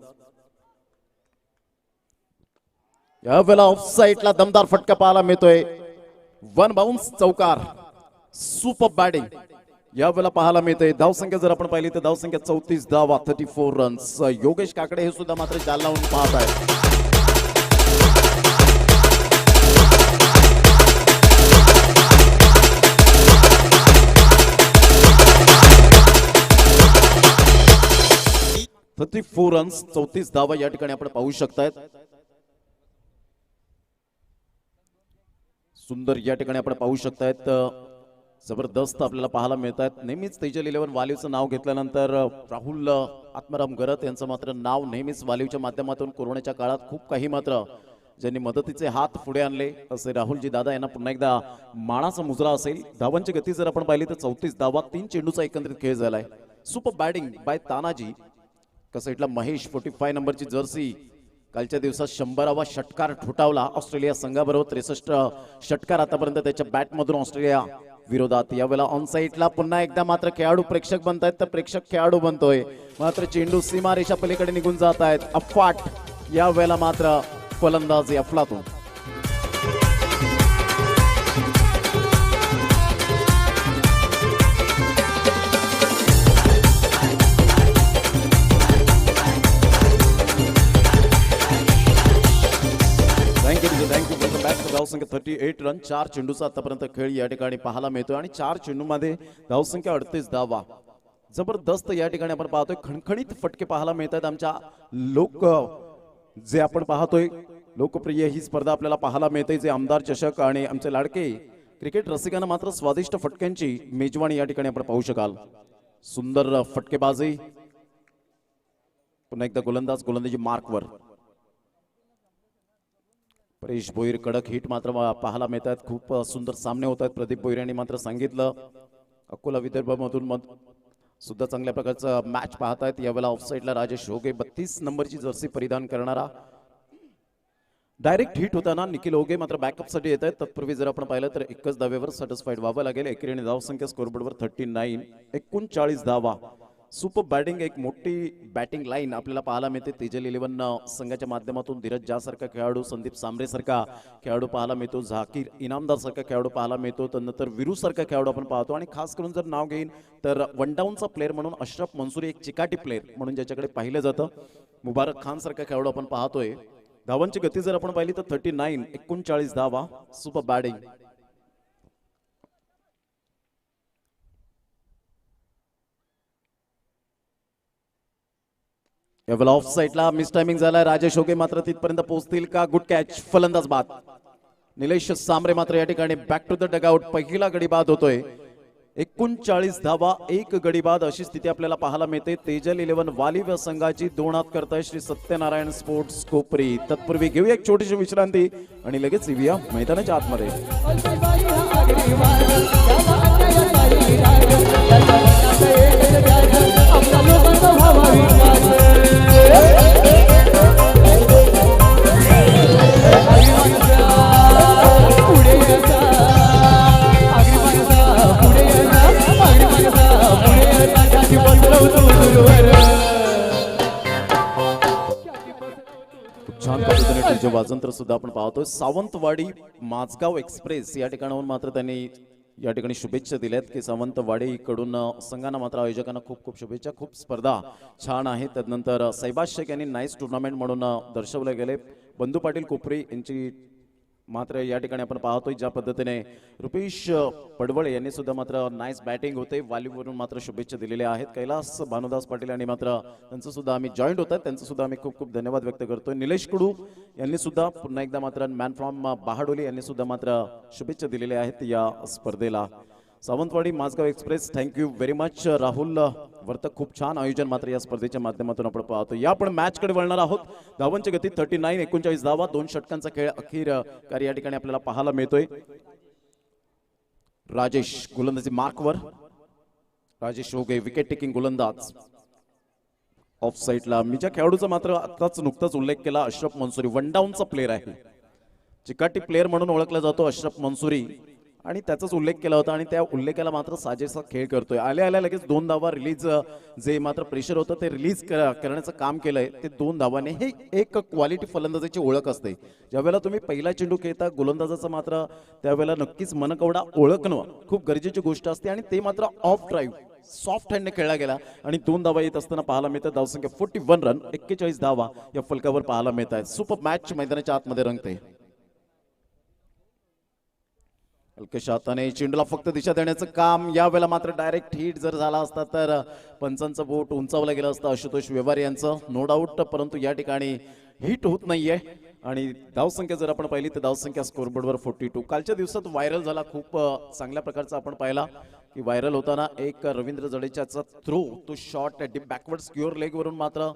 Speaker 1: यावेळेला ऑफ साईडला दमदार फटका पाहायला मिळतोय. 1 बाउन्स चौकार. सुपर बॅटिंग यावेळेला पाहायला मिळते. धावसंख्या जर आपण पाहिली तर धावसंख्या 34 धावा, 34 रन्स. योगेश काकडे हे सुद्धा मात्र जाल लावून पाहत आहेत. रन्स, 34 धावा या ठिकाणी आपण पाहू शकतायत. सुंदर या ठिकाणी आपण पाहू शकतायत. जबरदस्त आपल्याला पाहायला मिळत आहेत. नेहमीच तेजल 11 वालीवचं नाव घेतल्यानंतर राहुल आत्माराम गरत यांचं मात्र नाव नेहमीच वालीवच्या माध्यमातून कोरोनाच्या काळात खूप काही मात्र ज्यांनी मदतीचे हात पुढे आणले असे राहुलजी दादा यांना पुन्हा एकदा मानाचा मुजरा असेल. धावांची गती जर आपण पाहिली तर 34 धावा, 3 चेंडूचा एकत्रित खेळ झालाय. Super batting by Tanaji. साईडला महेश 45 नंबरची जर्सी. कालच्या दिवसात 100वा षटकार ठोठावला ऑस्ट्रेलिया संघाबरोबर. 63 षटकार आतापर्यंत त्याच्या बॅटमधून ऑस्ट्रेलिया विरोधात. यावेळेला ऑन साईडला पुन्हा एकदा मात्र खेळाडू प्रेक्षक बनतायत तर प्रेक्षक खेळाडू बनतोय. मात्र चेंडू सीमारेषा पलीकडे निघून जात आहेत. अफाट यावेळेला मात्र फलंदाजी अफलातून. धावसंख्या 38 रन. 4 चेंडूचा आतापर्यंत खेळ या ठिकाणी पाहायला मिळतोय आणि 4 चेंडूमध्ये धावसंख्या 38 धावा. जबरदस्त या ठिकाणी आपण पाहतोय. खणखणीत फटके पाहायला मिळतात. आमच्या जे आपण पाहतोय लोकप्रिय ही स्पर्धा आपल्याला पाहायला मिळते, जे आमदार चषक आणि आमचे लाडके क्रिकेट रसिकांना मात्र स्वादिष्ट फटक्यांची मेजवानी या ठिकाणी आपण पाहू शकाल. सुंदर फटकेबाजी. पुन्हा एकदा गोलंदाजी मार्कवर. परेश भोईर कडक हिट मात्र पाहायला मिळतात. खूप सुंदर सामने होत आहेत. प्रदीप भोईर यांनी मात्र सांगितलं. अकोला विदर्भामधून सुद्धा चांगल्या प्रकारचं मॅच पाहतायत. यावेळेला ऑफसाईडला राजेश होगे 32 नंबरची जर्सी परिधान करणारा. डायरेक्ट हिट होताना निखिल होगे मात्र बॅकअपसाठी येत आहेत. तत्पूर्वी जर आपण पाहिलं तर एकच धावेवर सॅटिस्फाईड व्हावं लागेल. एकेरीने धावसंख्या स्कोरबोर्डवर 39, 39 धावा. Super batting. एक मोठी बॅटिंग लाईन आपल्याला पाहायला मिळते. तेजल 11 संघाच्या माध्यमातून धीरज झा सारखा खेळाडू, संदीप सांबरे सारखा खेळाडू पाहायला मिळतो, झाकीर इनामदार सारखा खेळाडू पाहायला मिळतो, त्यानंतर विरू सारखा खेळाडू आपण पाहतो. आणि खास करून जर नाव घेईन तर वन डाऊनचा प्लेअर म्हणून अशरफ मंसूरी एक चिकाटी प्लेअर म्हणून ज्याच्याकडे पाहिलं जातं, मुबारक खान सारखा खेळाडू आपण पाहतोय. धावांची गती जर आपण पाहिली तर 39, 39 धावा. Super batting. यावेळेला ऑफ साईडला मिस टायमिंग झालाय. राजेश होगे मात्र तिथपर्यंत पोहोचतील का? Good catch. फलंदाज बाद. निलेश सांबरे मात्र या ठिकाणी बॅक टू द डगआउट. पहिला गडी बाद होतोय. 39 धावा, 1 गडी बाद अशी स्थिती आपल्याला पाहायला मिळते. तेजल 11 वालीव संघाची 2 हात करताय श्री सत्यनारायण स्पोर्ट्स कोपरी. तत्पूर्वी घेऊया एक छोटीशी विश्रांती आणि लगेच येऊया मैदानाच्या आतमध्ये. छान पद्धतीने वाजंत्र सुद्धा आपण पाहतोय. सावंतवाडी माझगाव एक्सप्रेस या ठिकाणाहून मात्र त्यांनी या ठिकाणी शुभेच्छा दिल्यात की सावंतवाडी कडून संघांना मात्र आयोजकांना खूप खूप शुभेच्छा. खूप स्पर्धा छान आहे. त्यानंतर सैबाज शेख यांनी नाईस टुर्नामेंट म्हणून दर्शवले गेले. बंधू पाटील कोपरी यांची मात्र या ठिकाणी आपण पाहतोय ज्या पद्धतीने रुपेश पडवळे यांनी सुद्धा मात्र नाईस बॅटिंग होते. वालीवरून मात्र शुभेच्छा दिलेल्या आहेत. कैलास भानुदास पाटील यांनी मात्र त्यांचं सुद्धा आम्ही जॉईंट होत आहेत, त्यांचं सुद्धा आम्ही खूप खूप धन्यवाद व्यक्त करतोय. निलेश कुडू यांनी सुद्धा पुन्हा एकदा मात्र मॅन फ्रॉम बहाडोली यांनी सुद्धा मात्र शुभेच्छा दिलेल्या आहेत या स्पर्धेला. Sawantwadi Mazgaon express thank you very much Rahul Vartak. खूप छान आयोजन मात्र या स्पर्धेच्या माध्यमातून आपण पाहतो. या आपण मॅच कडे वळणार आहोत. धावांची गती 39, 39 धावा, 2 षटकांचा खेळ अखेर कार्य या ठिकाणी आपल्याला पाहायला मिळतोय. राजेश गोलंदाजी मार्कवर. राजेश ओगे विकेट टेकिंग गोलंदाज. ऑफ साईडला मी ज्या खेळाडूचा मात्र आताच नुकताच उल्लेख केला, अशरफ मंसुरी वन डाऊनचा प्लेअर आहे. चिकाटी प्लेअर म्हणून ओळखला जातो अशरफ मंसुरी आणि त्याचाच उल्लेख केला होता आणि त्या उल्लेखाला मात्र साजेसा खेळ करतोय. आल्या आल्या लगेच 2 धावा रिलीज, जे मात्र प्रेशर होतं ते रिलीज करण्याचं काम केलंय. ते 2 धावाने हे एक क्वालिटी फलंदाजाची ओळख असते. ज्यावेळेला तुम्ही पहिला चेंडू खेळता गोलंदाजाचं मात्र त्यावेळेला नक्कीच मनकवडा ओळखणं खूप गरजेची गोष्ट असते आणि ते मात्र ऑफ ड्राईव्ह सॉफ्ट हँडने खेळला गेला आणि 2 धावा येत असताना पाहायला मिळतात. धावसंख्या 41 रन, 41 धावा या फलकावर पाहायला मिळत आहेत. सुपर मॅच मैदानाच्या आतमध्ये रंगते. हलक्याशा हाताने चेंडूला फक्त दिशा देण्याचं काम. यावेळेला मात्र डायरेक्ट हिट जर झाला असता तर पंचांचं बोट उंचावलं गेलं असतं आशुतोष व्यवहार यांचं, नो डाऊट. परंतु या ठिकाणी हिट होत नाहीये आणि धावसंख्या जर आपण पाहिली तर धावसंख्या स्कोरबोर्डवर 42. कालच्या दिवसात व्हायरल झाला, खूप चांगल्या प्रकारचा आपण पाहिला की व्हायरल होताना एक रवींद्र जडेजाचा थ्रो, तो shot deep backward secure leg वरून मात्र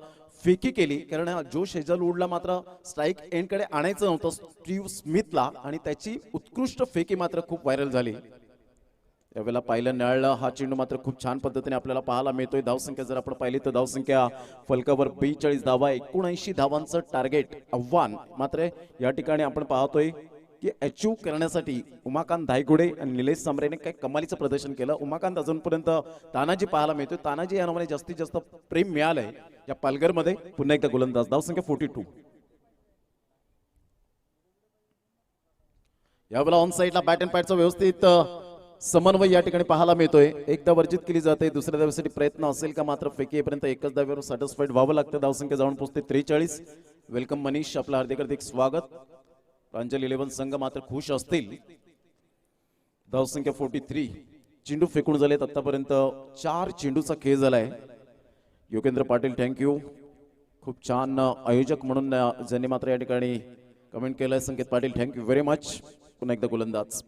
Speaker 1: फेकी केली. कारण जोश हेजलवूडला मात्र स्ट्राईक एंड कडे आणायचं नव्हतं स्टीव्ह स्मिथला आणि त्याची उत्कृष्ट फेकी मात्र खूप व्हायरल झाली. यावेळेला पाहिलं निळालं हा चेंडू मात्र खूप छान पद्धतीने आपल्याला पाहायला मिळतोय. धावसंख्या जर आपण पाहिली तर धावसंख्या फलकावर 42 धावा, 79 धावांचं टार्गेट आव्हान मात्र या ठिकाणी आपण पाहतोय की अचीव करण्यासाठी उमाकांत धायगुडे आणि निलेश सांबरेने काही कमालीचं प्रदर्शन केलं. उमाकांत अजूनपर्यंत तानाजी पाहायला मिळतोय. तानाजी या नावाने जास्तीत जास्त प्रेम मिळालंय या पालघरमध्ये. पुन्हा एकदा गोलंदाज. धावसंख्या 42. यावेळेला ऑन साईडला बॅट अँड पॅडचा व्यवस्थित समन्वय या ठिकाणी पाहायला मिळतोय. एकदा वर्जित केली जाते, दुसऱ्या धावेसाठी प्रयत्न असेल का मात्र फेकीपर्यंत एकच धावेवर सॅटिस्फाईड व्हावं लागतं. धावसंख्या जाऊन पोहोचते 43. वेलकम मनीष, आपलं हार्दिक स्वागत. प्रांजल 11 संघ मात्र खुश असतील. धावसंख्या 43. चेंडू फेकून झालेत आतापर्यंत 4 चेंडूचा खेळ झालाय. योगेंद्र पाटील थँक्यू, खूप छान आयोजक म्हणून ज्यांनी मात्र या ठिकाणी कमेंट केलंय. संकेत पाटील थँक्यू व्हेरी मच. पुन्हा एकदा गोलंदाज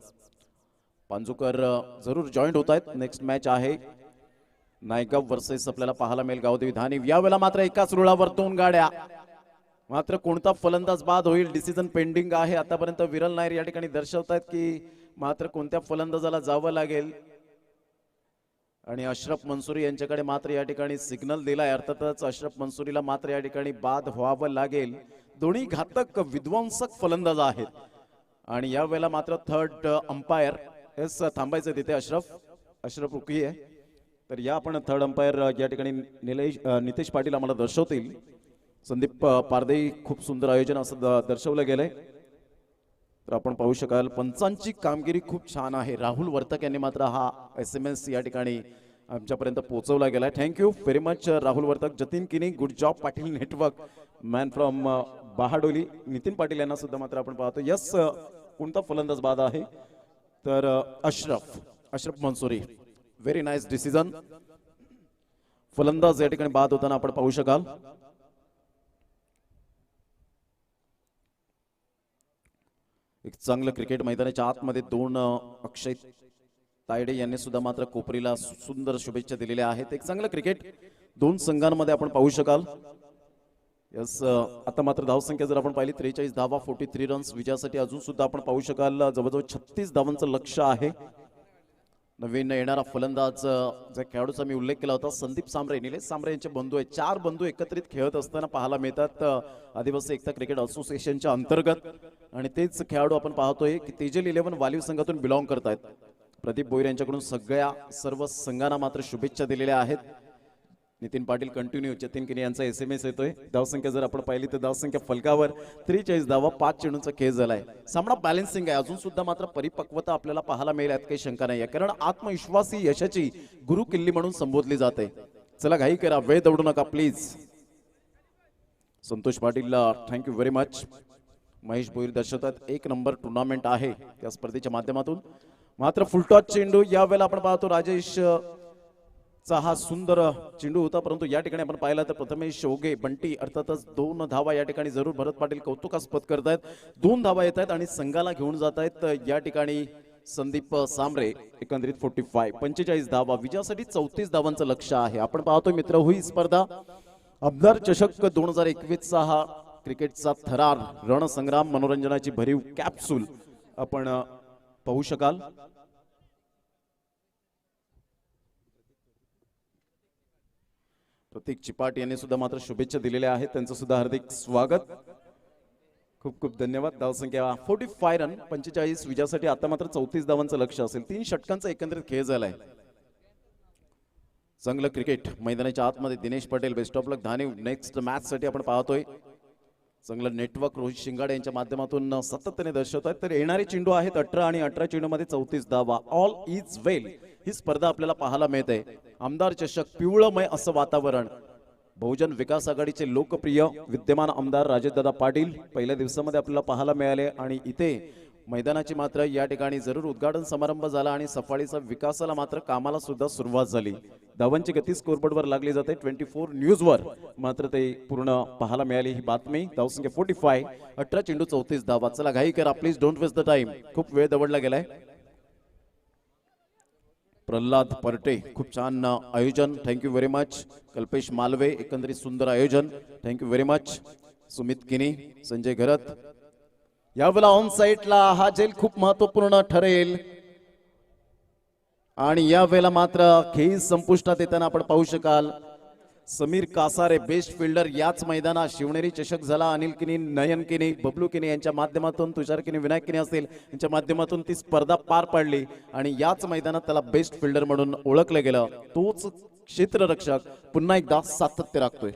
Speaker 1: पांजूकर जरूर जॉईंट होत आहेत. नेक्स्ट मॅच आहे नायगाव वर्सेस आपल्याला पाहायला मिळेल गावदेवी धानी. यावेळेला मात्र एकाच रुळावर 2 गाड्या. मात्र कोणता फलंदाज बाद होईल डिसिजन पेंडिंग आहे. आतापर्यंत विरल नायर या ठिकाणी दर्शवतात की मात्र कोणत्या फलंदाजाला जावं लागेल आणि अशरफ मंसुरी यांच्याकडे मात्र या ठिकाणी सिग्नल दिलाय. अर्थातच अशरफ मंसुरीला मात्र या ठिकाणी बाद व्हावं लागेल. दोन्ही घातक विध्वंसक फलंदाज आहेत आणि यावेळेला मात्र थर्ड अंपायर थांबायचं तिथे अशरफ रुकी आहे. तर या आपण थर्ड अंपायर या ठिकाणी नितेश पाटील आम्हाला दर्शवतील. संदीप पारदे खूप सुंदर आयोजन असं दर्शवलं गेलंय. तर आपण पाहू शकाल पंचांची कामगिरी खूप छान आहे. राहुल वर्तक यांनी मात्र हा SMS या ठिकाणी आमच्यापर्यंत पोहोचवला गेलाय. Thank you very much Rahul Vartak. Jatin Kini good job Patil network man from Bahadoli. Nitin Patil यांना सुद्धा मात्र आपण पाहतो. यस, कोणता फलंदाज बाद आहे तर Ashraf Mansuri. Very nice decision. फलंदाज या ठिकाणी बाद होताना आपण पाहू शकाल. एक चांगलं क्रिकेट मैदानाच्या आतमध्ये 2 अक्षय तायडे यांनी सुद्धा मात्र कोपरीला सुंदर शुभेच्छा दिलेल्या आहेत. एक चांगलं क्रिकेट 2 संघांमध्ये आपण पाहू शकाल. यस, आता मात्र धावसंख्या जर आपण पाहिली 43 धावा, 43 रन्स. विजयासाठी अजून सुद्धा आपण पाहू शकाल जवळजवळ 36 धावांचं लक्ष आहे. नवीन येणारा फलंदाज ज्या खेळाडूचा मी उल्लेख केला होता संदीप सांबरे, निलेश सांबरे यांचे बंधू आहेत. 4 बंधू एकत्रित खेळत असताना पाहायला मिळतात आदिवासी एकता क्रिकेट असोसिएशनच्या अंतर्गत आणि तेच खेळाडू आपण पाहतोय की तेजल 11 वालीव संघातून बिलॉंग करतायत. प्रदीप भोईर यांच्याकडून सर्व संघांना मात्र शुभेच्छा दिलेल्या आहेत. नितीन पाटील कंटिन्यू. जतीन किनी यांचा SMS येतोय. धावसंख्या जर आपण पाहिली तर धावसंख्या फलकावर 43 धावा, 5 चेंडूंचा खेळ झालाय. सामना बॅलन्सिंग आहे. अजून सुद्धा मात्र परिपक्वता आपल्याला पाहायला मिळेल यात काही शंका नाही आहे. कारण आत्मविश्वासी यशाची गुरु किल्ली म्हणून संबोधली जाते. चला घाई करा, वेळ दौडू नका please. Santosh Patil thank you very much. Mahesh Bhoir दर्शवतात. 1 नंबर टुर्नामेंट आहे त्या स्पर्धेच्या माध्यमातून. मात्र फुलटॉस चेंडू यावेळेला आपण पाहतो राजेश हा सुंदर चेंडू होता. परंतु या ठिकाणी आपण पाहिला तर प्रथमेश ओगे बंटी अर्थातच 2 धावा या ठिकाणी जरूर भरत पाटील कौतुकास्पद करतायत. 2 धावा येत आहेत आणि संघाला घेऊन जात आहेत. या ठिकाणी संदीप सांबरे एकंदरीत 45 धावा विजयासाठी 34 धावांचं लक्ष आहे. आपण पाहतोय मित्र ही स्पर्धा आमदार चषक 2021 चा हा क्रिकेटचा थरार रणसंग्राम मनोरंजनाची भरीव कॅप्सूल आपण पाहू शकाल. प्रतीक चिपाट यांनी सुद्धा मात्र शुभेच्छा दिलेल्या आहेत. त्यांचं सुद्धा हार्दिक स्वागत. खूप खूप धन्यवाद. धावसंख्या 45 रन 45 विजयासाठी आता मात्र 34 धावांचं लक्ष असेल. 3 षटकांचा एकंदरीत खेळ झालाय. चांगलं क्रिकेट मैदानाच्या आतमध्ये दिनेश पटेल बेस्ट ऑफ लक धाने नेक्स्ट मॅच साठी आपण पाहतोय. चांगलं नेटवर्क रोहित शिंगाडे यांच्या माध्यमातून सातत्याने दर्शवत आहेत. तर येणारे चेंडू आहेत 18 आणि 18 चेंडूमध्ये 34 धावा. ऑल इज वेल ही स्पर्धा आपल्याला पाहायला मिळते. आमदार चषक पिवळमय असं वातावरण. बहुजन विकास आघाडीचे लोकप्रिय विद्यमान आमदार राजेशदादा पाटील पहिल्या दिवसामध्ये आपल्याला पाहायला मिळाले आणि इथे मैदानाची मात्र या ठिकाणी जरूर उद्घाटन समारंभ झाला आणि सफाळीचा विकासाला मात्र कामाला सुद्धा सुरुवात झाली. धावांची गती स्कोरबोर्डवर लागली जाते. 24 न्यूजवर मात्र ते पूर्ण पाहायला मिळाली ही बातमी. धावसंख्या 45 18 चेंडू 34 धावा. चला घाई करा please don't waste the time. खूप वेळ दवडला गेलाय. प्रल्हाद परटे खूप छान आयोजन thank you very much. Kalpesh Malve एकंदरीत सुंदर आयोजन थँक्यू व्हेरी मच. सुमित किनी संजय घरत यावेळेला ऑन साईटला हा झेल खूप महत्वपूर्ण ठरेल आणि यावेळेला मात्र खेळ संपुष्टात येताना आपण पाहू शकाल समीर कासारे बेस्ट फिल्डर याच मैदानात शिवनेरी चषक झाला. अनिल किनी नयन किनी बबलू किनी यांच्या माध्यमातून तुषार किनी विनायक किनी असतील यांच्या माध्यमातून ती स्पर्धा पार पडली आणि याच मैदानात त्याला बेस्ट फिल्डर म्हणून ओळखलं गेलं. तोच क्षेत्ररक्षक पुन्हा एकदा सातत्य राखतोय.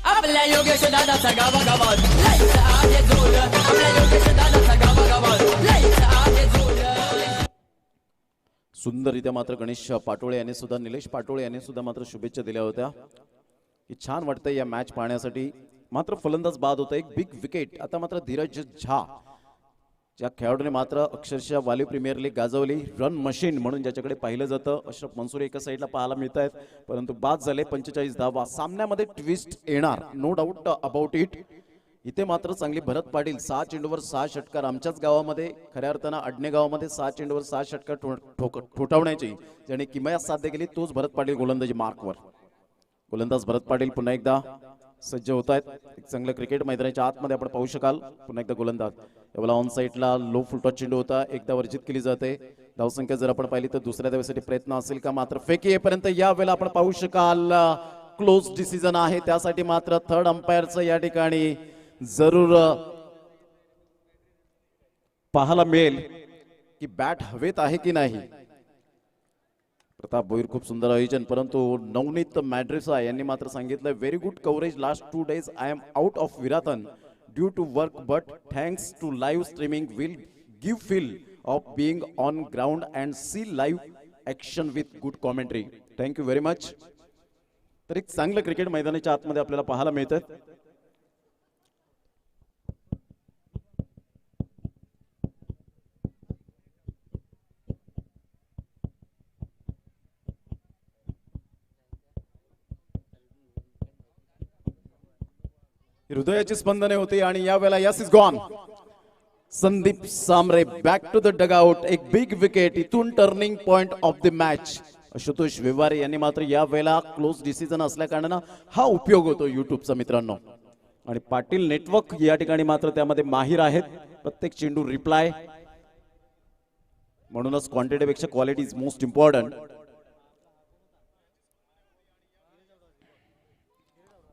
Speaker 7: आपल्या योगेश दादाचा गावागावात लाईट आहे जोर. आपल्या योगेश दादाचा गावागावात लाईट आहे जोर.
Speaker 1: सुंदररित्या मात्र गणेश पाटोळे यांनी सुद्धा निलेश पाटोळे यांनी सुद्धा मात्र शुभेच्छा दिल्या होत्या की छान वाटतंय या मॅच पाहण्यासाठी. मात्र फलंदाज बाद होता एक बिग विकेट. आता मात्र धीरज झा ज्या खेळाडूने मात्र अक्षरशः वाली प्रीमियर लीग गाजवली रन मशीन म्हणून ज्याच्याकडे पाहिलं जातं अशरफ मंसूर एका साईडला पाहायला मिळत आहेत परंतु बाद झाले. 45 धावा. सामन्यामध्ये ट्विस्ट येणार नो डाऊट अबाउट इट. इथे मात्र चांगली भरत पाटील 6 चेंडूवर 6 षटकार. आमच्याच गावामध्ये खऱ्या अर्थानं अडणे गावामध्ये 6 चेंडूवर 6 षटकार ठोठावण्याची ज्याने किमयात साध्य केली तोच भरत पाटील गोलंदाजी मार्कवर. गोलंदाज भरत पाटील पुन्हा एकदा सज्ज होत आहेत. एक चांगलं क्रिकेट मैदानाच्या आतमध्ये आपण पाहू शकाल. पुन्हा एकदा गोलंदाज यावेळेला ऑन साईडला लो फुलटॉस चेंडू होता एकदा वर्जित केली जाते. धावसंख्या जर आपण पाहिली तर दुसऱ्या धावेसाठी प्रयत्न असेल का मात्र फेकी येईपर्यंत यावेळेला आपण पाहू शकाल क्लोज डिसिजन आहे. त्यासाठी मात्र थर्ड अंपायरचं या ठिकाणी जरूर पाहायला मिळेल की बॅट हवेत आहे की नाही. प्रताप भोईर खूप सुंदर आयोजन परंतु नवनीत मॅड्रेसा यांनी मात्र सांगितलं very good coverage last 2 days I am out of विरातन due to work but thanks to live streaming will give feel of being on ground and see live action with good commentary. Thank you very much. तर एक चांगलं cricket मैदानाच्या आतमध्ये आपल्याला पाहायला मिळतं. हृदयाची स्पंदने होती आणि यावेळेला yes is gone. Sandeep Sambare back to the dugout. एक बिग विकेट. इथून turning point of the match. Ashutosh Vyavahare यांनी मात्र यावेळेला क्लोज डिसिजन असल्या कारणानं हा उपयोग होतो युट्यूबचा मित्रांनो. आणि पाटील नेटवर्क या ठिकाणी मात्र त्यामध्ये माहिर आहेत. प्रत्येक चेंडू रिप्लाय म्हणूनच क्वांटिटी पेक्षा क्वालिटी इज मोस्ट इम्पॉर्टंट.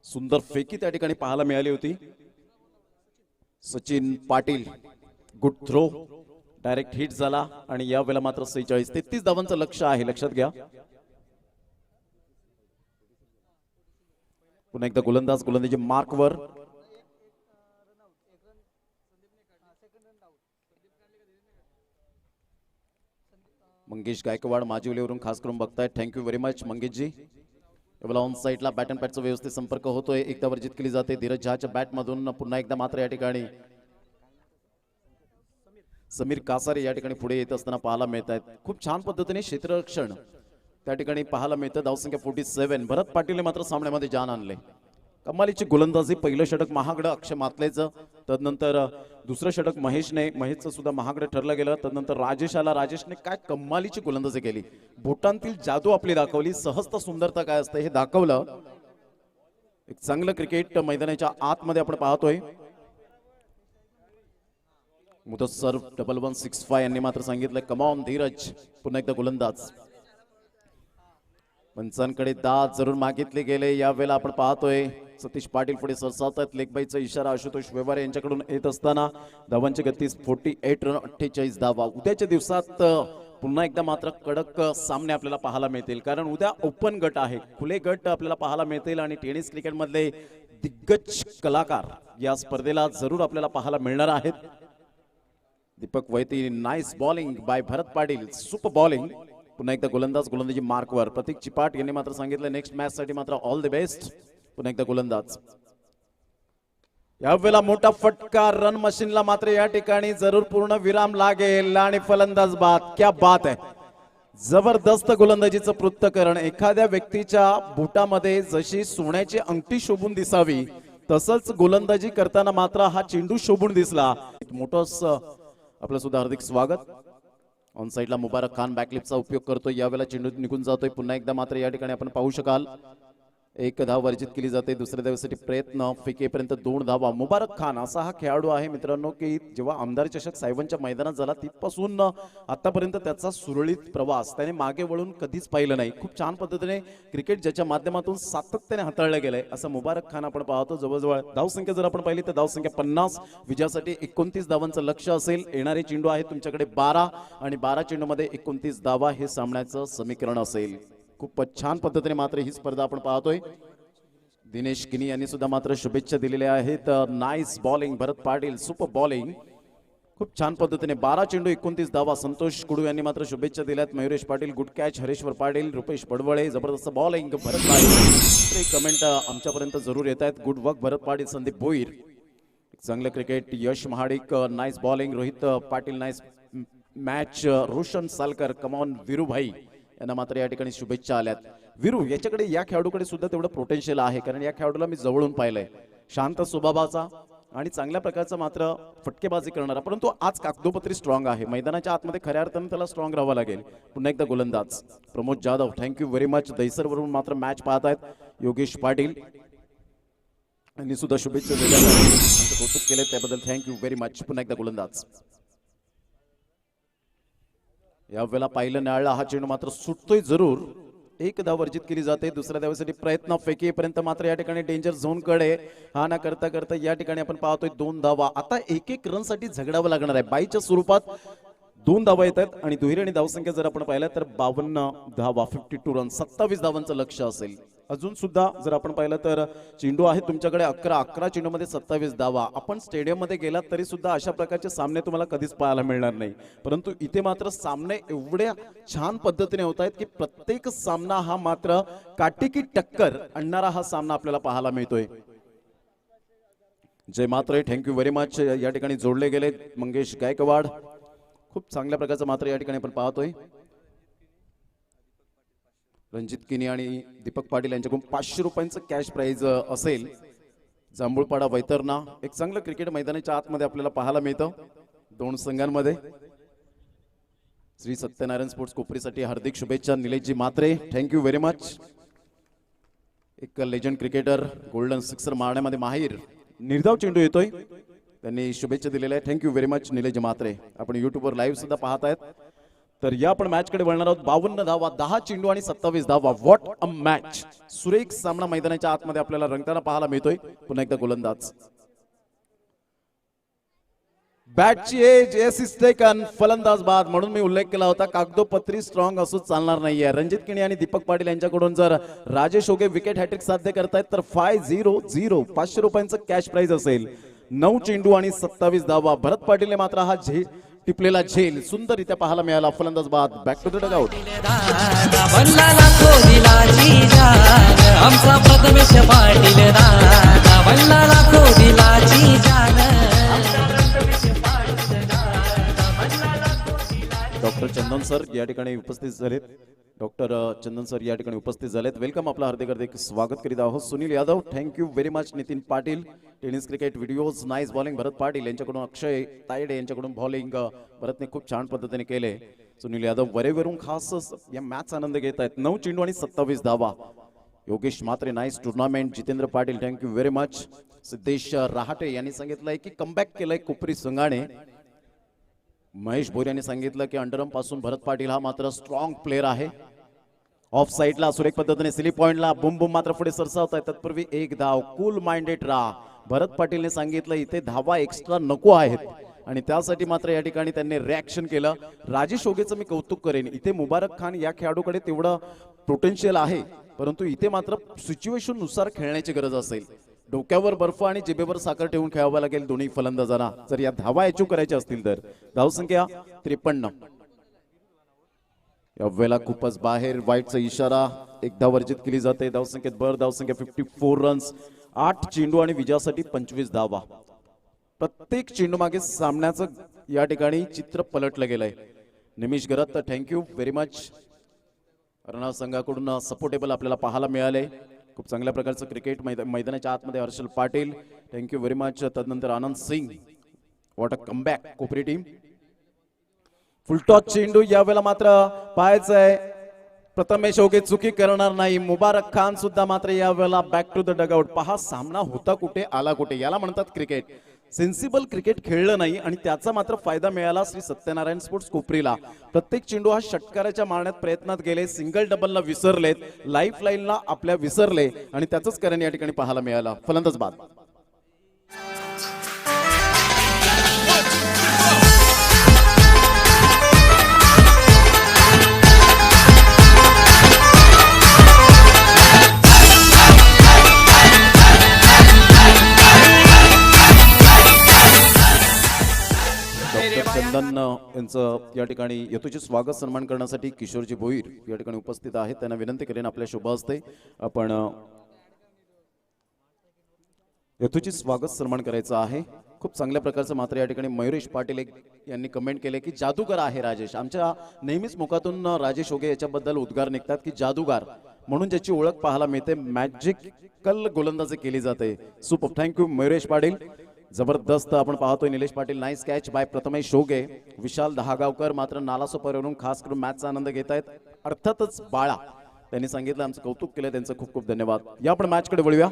Speaker 1: सुंदर फेकी त्या ठिकाणी पाहायला मिळाली होती. Sachin Patil good throw direct hit झाला आणि यावेळेला मात्र 46-33 धावांचं लक्ष आहे लक्षात घ्या. पुन्हा एकदा गोलंदाज गोलंदाजी मार्कवर. मंगेश गायकवाड माजिवलीवरून खास करून बघतायत थँक्यू व्हेरी मच मंगेशजी. ऑन साईडला बॅट अँड पॅडचा व्यवस्थित संपर्क होतोय. एकदा वर्जित केली जाते धीरज झाच्या बॅट मधून. पुन्हा एकदा मात्र या ठिकाणी समीर कासारे या ठिकाणी पुढे येत असताना पाहायला मिळत आहेत. खूप छान पद्धतीने क्षेत्ररक्षण त्या ठिकाणी पाहायला मिळतं. धावसंख्या 47. भरत पाटीलने मात्र सामन्यामध्ये जान आणले. कमालीची गोलंदाजी. पहिलं षटक महागडं अक्षय मातलेचं, तदनंतर दुसरं षटक महेशचं सुद्धा महागडं ठरलं गेलं. तदनंतर राजेश आला. राजेशने काय कमालीची गोलंदाजी केली, बोटांतील जादू आपली दाखवली, सहजता सुंदरता काय असते हे दाखवलं. एक चांगलं क्रिकेट मैदानाच्या आतमध्ये आपण पाहतोय. मुदस्सर 1165 यांनी मात्र सांगितलं कमॉन धीरज. पुन्हा एकदा गोलंदाज. पंचांकडे दाद जरूर मागितले गेले. यावेळेला आपण पाहतोय सतीश पाटील पुढे सरसावतात. लेगबाईचा इशारा आशुतोष व्यवहार यांच्याकडून येत असताना धावांची गती 48 रन 48 धावा. उद्याच्या दिवसात पुन्हा एकदा मात्र कडक सामने आपल्याला पाहायला मिळतील, कारण उद्या ओपन गट आहे, खुले गट आपल्याला पाहायला मिळतील आणि टेनिस क्रिकेट मधले दिग्गज कलाकार या स्पर्धेला जरूर आपल्याला पाहायला मिळणार आहेत. Deepak Vaiti. Nice bowling by Bharat Patil. Super bowling. पुन्हा एकदा गोलंदाजी मार्कवर. प्रतीक चिपाट यांनी मात्र सांगितलं नेक्स्ट मॅच साठी मात्र ऑल द बेस्ट. पुन्हा एकदा गोलंदाज. यावेळेला मोठा फटका. रन मशीनला मात्र या ठिकाणी जरूर पूर्ण विराम लागेल आणि फलंदाज बाद. क्या बात आहे. जबरदस्त गोलंदाजीचं पृथक्करण. एखाद्या व्यक्तीच्या बुटामध्ये जशी सोन्याची अंगठी शोभून दिसावी तसंच गोलंदाजी करताना मात्र हा चेंडू शोभून दिसला. मोठंच आपलं सुद्धा हार्दिक स्वागत. ऑन साईडला मुबारक खान बॅकलिपचा उपयोग करतोय. यावेळेला चेंडू निघून जातोय. पुन्हा एकदा मात्र या ठिकाणी आपण पाहू शकाल एक धाव वर्जित केली जाते. दुसऱ्या धावेसाठी प्रयत्न. फेकेपर्यंत 2 धावा. मुबारक खान असा हा खेळाडू आहे मित्रांनो की जेव्हा आमदार चषक साहेबांच्या मैदानात झाला तिथपासून आतापर्यंत त्याचा सुरळीत प्रवास त्याने मागे वळून कधीच पाहिलं नाही. खूप छान पद्धतीने क्रिकेट ज्याच्या माध्यमातून सातत्याने हाताळलं गेलंय असं मुबारक खान आपण पाहतो. जवळजवळ धावसंख्या जर आपण पाहिली तर धावसंख्या 50. विजयासाठी 29 धावांचं लक्ष्य असेल. येणारे चेंडू आहे तुमच्याकडे 12 आणि 12 चेंडूमध्ये 29 धावा हे सामन्याचं समीकरण असेल. खूपच छान पद्धतीने मात्र ही स्पर्धा आपण पाहतोय. दिनेश किनी यांनी सुद्धा मात्र शुभेच्छा दिलेल्या आहेत. Nice bowling Bharat Patil. Super bowling. खूप छान पद्धतीने 12 चेंडू 29 धावा. संतोष कुडू यांनी मात्र शुभेच्छा दिल्यात. Mayuresh Patil good catch. हरेश्वर पाटील. रुपेश पडवळे जबरदस्त बॉलिंग भरत पाटील. कमेंट आमच्यापर्यंत जरूर येत आहेत. Good work Bharat Patil. संदीप भोईर चांगलं cricket. Yash Mahadik nice bowling. Rohit Patil nice match. Roshan Salkar come on. Virubhai यांना मात्र या ठिकाणी शुभेच्छा आल्यात. विरू याच्याकडे या खेळाडूकडे सुद्धा तेवढं पोटेन्शियल आहे, कारण या खेळाडूला मी जवळून पाहिलंय. शांत स्वभावाचा आणि चांगल्या प्रकारचा मात्र फटकेबाजी करणारा, परंतु आज कागदोपत्री स्ट्रॉंग आहे. मैदानाच्या आतमध्ये खऱ्या अर्थाने त्याला स्ट्रॉंग राहावं लागेल. पुन्हा एकदा गोलंदाज Pramod Jadhav. Thank you very much. दैसरवरून मात्र मॅच पाहत आहेत योगेश पाटील यांनी सुद्धा शुभेच्छा दिल्या. कौतुक केले त्याबद्दल थँक्यू व्हेरी मच. पुन्हा एकदा गोलंदाज. यावेळेला पाहिलं न्याळला हा चेंडू मात्र सुटतोय जरूर. 1 धाव वर्जित केली जाते. दुसऱ्या धावेसाठी प्रयत्न. फेकेपर्यंत मात्र या ठिकाणी डेंजर झोन कडे हा ना करता करता या ठिकाणी आपण पाहतोय 2 धावा. आता 1-1 रन साठी झगडावं लागणार आहे. बाईच्या स्वरूपात 2 धावा येत आहेत आणि दुहेरी आणि धावसंख्या जर आपण पाहिल्या तर 52 धावा. 52 रन. 27 धावांचं लक्ष असेल. अजून सुद्धा जर आपण पाहिलं तर चेंडू आहे तुमच्याकडे 11 चेंडूमध्ये 27 धावा. आपण स्टेडियम मध्ये गेलात तरी सुद्धा अशा प्रकारचे सामने तुम्हाला कधीच पाहायला मिळणार नाही, परंतु इथे मात्र सामने एवढ्या छान पद्धतीने होत आहेत की प्रत्येक सामना हा मात्र काटेकी टक्कर आणणारा हा सामना आपल्याला पाहायला मिळतोय. Jay Matre. Thank you very much. या ठिकाणी जोडले गेले मंगेश गायकवाड. खूप चांगल्या प्रकारचं मात्र या ठिकाणी आपण पाहतोय. रणजित किनी आणि दीपक पाटील यांच्याकडून 500 रुपयांचं कॅश प्राइज असेल. जांभूळपाडा वैतरणा. एक चांगलं क्रिकेट मैदानाच्या आतमध्ये आपल्याला पाहायला मिळतं 2 संघांमध्ये. श्री सत्यनारायण स्पोर्ट्स कोपरीसाठी हार्दिक शुभेच्छा Nileshji Matre. Thank you very much. एक लेजंड क्रिकेटर गोल्डन सिक्सर मारण्यामध्ये माहीर. निर्धाव चेंडू येतोय. त्यांनी शुभेच्छा दिलेल्या आहेत. Thank you very much Nileshji Matre. आपण युट्यूबवर लाईव्ह सुद्धा पाहत आहेत. तर या आपण मॅच कडे वळणार आहोत. 52 धावा. 10 चेंडू आणि 27 धावा. What a match. सुरेख सामना मैदानाच्या आतमध्ये आपल्याला रंगताना पाहायला मिळतोय. पुन्हा एकदा गोलंदाज. बॅटची एज एस इज टेकन. फलंदाज बाद. म्हणून मी उल्लेख केला होता कागदोपत्री स्ट्रॉंग असं चालणार नाहीये. रणजित किणी आणि दीपक पाटील यांच्याकडून जर राजेश ओगे विकेट हॅट्रिक साध्य करतायत तर 500 500 रुपयांचं कॅश प्राइज असेल. 9 चेंडू आणि 27 धावा. भरत पाटीलने मात्र हा टिपलेला झेल सुंदररित्या पाहायला मिळाला. फलंदाज बाद. Back to the dugout.
Speaker 3: आमचा प्रथमेश पाटील दादा वल्ला लाखो दिलाची जान.
Speaker 1: चंदन सर या ठिकाणी उपस्थित झालेत. डॉक्टर चंदन सर या ठिकाणी उपस्थित झालेत. वेलकम, आपलं हार्दिक स्वागत करीत आहोत. Sunil Yadav, thank you very much. Nitin Patil, tennis cricket videos nice bowling. Bharat Patil यांच्याकडून अक्षय तायडे यांच्याकडून बॉलिंग भरतने खूप छान पद्धतीने केले. सुनील यादव वरेवरून खास या मॅच आनंद घेत आहेत. 9 चेंडू आणि 27 धावा. Yogesh Matre, nice tournament. Jitendra Patil, thank you very much. Siddhesh Rahate यांनी सांगितलंय की कमबॅक केलंय कोपरी संघाने. महेश भोर यांनी सांगितलं की अंडरम पासून भरत पाटील हा मात्र स्ट्रॉंग प्लेअर आहे. ऑफ साईडला सुरेख पद्धतीने सिली पॉइंटला बुम बुम मात्र पुढे सरसावत आहे. तत्पूर्वी एक धाव. कूल माइंडेड राहा. भरत पाटीलने सांगितलं इथे धावा एक्स्ट्रा नको आहेत आणि त्यासाठी मात्र या ठिकाणी त्यांनी रिॲक्शन केलं. राजेश ओगेचं मी कौतुक करेन. इथे मुबारक खान या खेळाडूकडे तेवढं पोटेन्शियल आहे, परंतु इथे मात्र सिच्युएशन नुसार खेळण्याची गरज असेल. डोक्यावर बर्फ आणि जिभेवर साखर ठेवून खेळावं लागेल दोन्ही फलंदाजांना जर या धावा अचीव करायच्या असतील तर. धावसंख्या 53. यावेळेला खूपच बाहेर वाईटचा इशारा. एकदा वर्जित केली जाते. धावसंख्येत भर. धावसंख्या 54 रन्स. 8 चेंडू आणि विजयासाठी 25 धावा. प्रत्येक चेंडू मागे सामन्याचं या ठिकाणी चित्र पलटलं गेलंय. निमिष गरत, थँक्यू व्हेरी मच. रणा संघाकडून सपोर्टेबल आपल्याला पाहायला मिळाले. खूप चांगल्या प्रकारचं क्रिकेट. मैदानाच्या आतमध्ये Harshal Patil, thank you very much. तदनंतर Anand Singh, what a comeback Kopari team. Full toss चेंडू यावेळेला मात्र पाहायचं आहे प्रथमेश ओगे चुकी करणार नाही. मुबारक खान सुद्धा मात्र यावेळेला बॅक टू द डगआउट. पहा सामना होता कुठे आला कुठे, याला म्हणतात क्रिकेट. सेन्सिबल क्रिकेट खेळलं नाही आणि त्याचा मात्र फायदा मिळाला श्री सत्यनारायण स्पोर्ट्स कोपरीला. प्रत्येक चेंडू हा षटकाराच्या मारण्यात प्रयत्नात गेले. सिंगल डबलला विसरलेत, लाईफ लाईनला आपल्या विसरले आणि त्याचंच कारण या ठिकाणी पाहायला मिळालं. फलंदाज बाद. चंदन यांचं या ठिकाणी यथोचित स्वागत सन्मान करण्यासाठी किशोरजी भोईर या ठिकाणी उपस्थित आहेत. त्यांना विनंती करेन आपल्या शुभ हस्ते आपण यथोचित स्वागत सन्मान करायचं आहे. खूप चांगल्या प्रकारचं मात्र या ठिकाणी मयुरेश पाटील यांनी कमेंट केले की जादूगार आहे राजेश. आमच्या नेहमीच मुखातून राजेश ओगे याच्याबद्दल उद्गार निघतात की जादूगार म्हणून ज्याची ओळख पाहायला मिळते. मॅजिकल गोलंदाजी केली जाते. Super, thank you Mayuresh Patil. जबरदस्त आपण पाहतोय. Nilesh Patil, nice catch by Prathamesh Oge. Vishal Dahagaonkar मात्र नालासोपारवरून खास करून मॅचचा आनंद घेत आहेत. अर्थातच बाळा त्यांनी सांगितलं आमचं कौतुक केलं, त्यांचं खूप खूप धन्यवाद. या आपण मॅचकडे वळूया.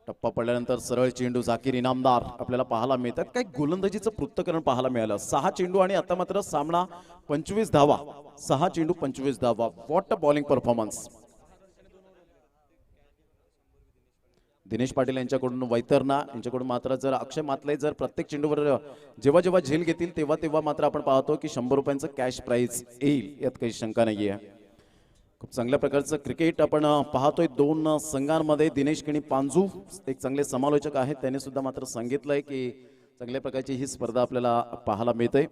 Speaker 1: टप्पा पडल्यानंतर सरळ चेंडू. झाकीर इनामदार आपल्याला पाहायला मिळतात. काही गोलंदाजीचं पृथक्करण पाहायला मिळालं. 6 चेंडू आणि आता मात्र सामना 25 धावा. 6 चेंडू 25 धावा. What a bowling performance. Dinesh Patil यांच्याकडून वैतरणा यांच्याकडून मात्र जर अक्षय मातले जर प्रत्येक चेंडूवर जेव्हा जेव्हा झेल घेतील तेव्हा मात्र आपण पाहतो की 100 रुपयांचं कॅश प्राइज येईल, यात काही शंका नाहीये. खूप चांगल्या प्रकारचं क्रिकेट आपण पाहतोय. 2 संघांमध्ये दिनेश किणी पांजू एक चांगले समालोचक आहेत. त्यांनी सुद्धा मात्र सांगितलंय की चांगल्या प्रकारची ही स्पर्धा आपल्याला पाहायला मिळते.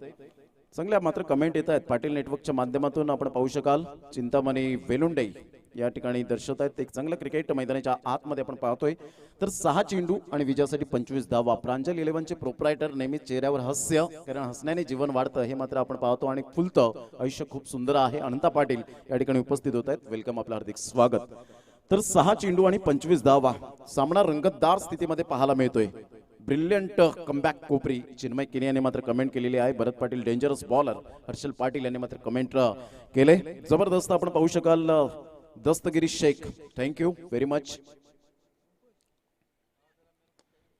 Speaker 1: चांगल्या मात्र कमेंट येत आहेत. पाटील नेटवर्कच्या माध्यमातून आपण पाहू शकाल. चिंतामणी वेलुंडे या ठिकाणी दर्शवत आहेत. एक चांगलं क्रिकेट मैदानाच्या आतमध्ये आपण पाहतोय. तर 6 चेंडू आणि विजयासाठी 25 धावा. प्रांजल 11चे प्रोप्रायटर नेहमी चेहऱ्यावर हास्य, कारण हसण्याने जीवन वाढतं हे मात्र आपण पाहतो आणि फुलतं आयुष्य खूप सुंदर आहे. अनंता पाटील या ठिकाणी उपस्थित होत आहेत. वेलकम, आपलं हार्दिक स्वागत. तर 6 चेंडू आणि 25 धावा. सामना रंगतदार स्थितीमध्ये पाहायला मिळतोय. ब्रिलियंट कमबॅक कोपरी. चिन्मय किनी यांनी मात्र कमेंट केलेली आहे. भरत पाटील डेंजरस बॉलर. हर्षल पाटील यांनी मात्र कमेंट केले. जबरदस्त आपण पाहू शकाल. दस्तगिरी शेख, थँक्यू व्हेरी मच.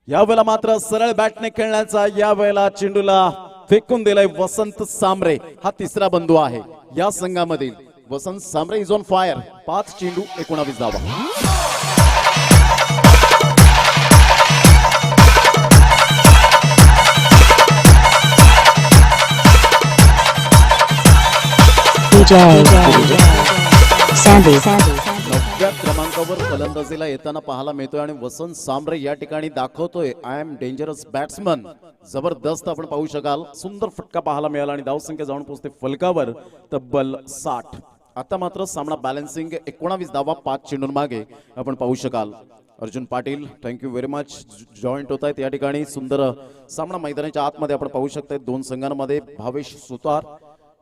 Speaker 1: यावेळेला मात्र सरळ बॅटने खेळण्याचा यावेळेला चेंडूला फेकून दिलाय वसंत सांबरे. हा तिसरा बंधू आहे या संघामधील. वसंत सांबरे इज ऑन फायर. 5 चेंडू 19 धावा. नवव्या क्रमांकावर फलंदाजीला येताना पाहायला मिळतोय आणि वसंत सांबरे या ठिकाणी दाखवतोय आय एम डेंजरस बॅट्समन. जबरदस्त आपण पाहू शकाल. सुंदर फटका पाहायला मिळाला आणि धावसंख्या जाऊन पोहोचते फलकावर तब्बल 60. आता मात्र सामना बॅलन्सिंग. 19 धावा 5 चेंडूंमागे आपण पाहू शकाल. Arjun Patil thank you very much joint होत आहेत या ठिकाणी. सुंदर सामना मैदानाच्या आतमध्ये आपण पाहू शकता. दोन संघांमध्ये भावेश सुतार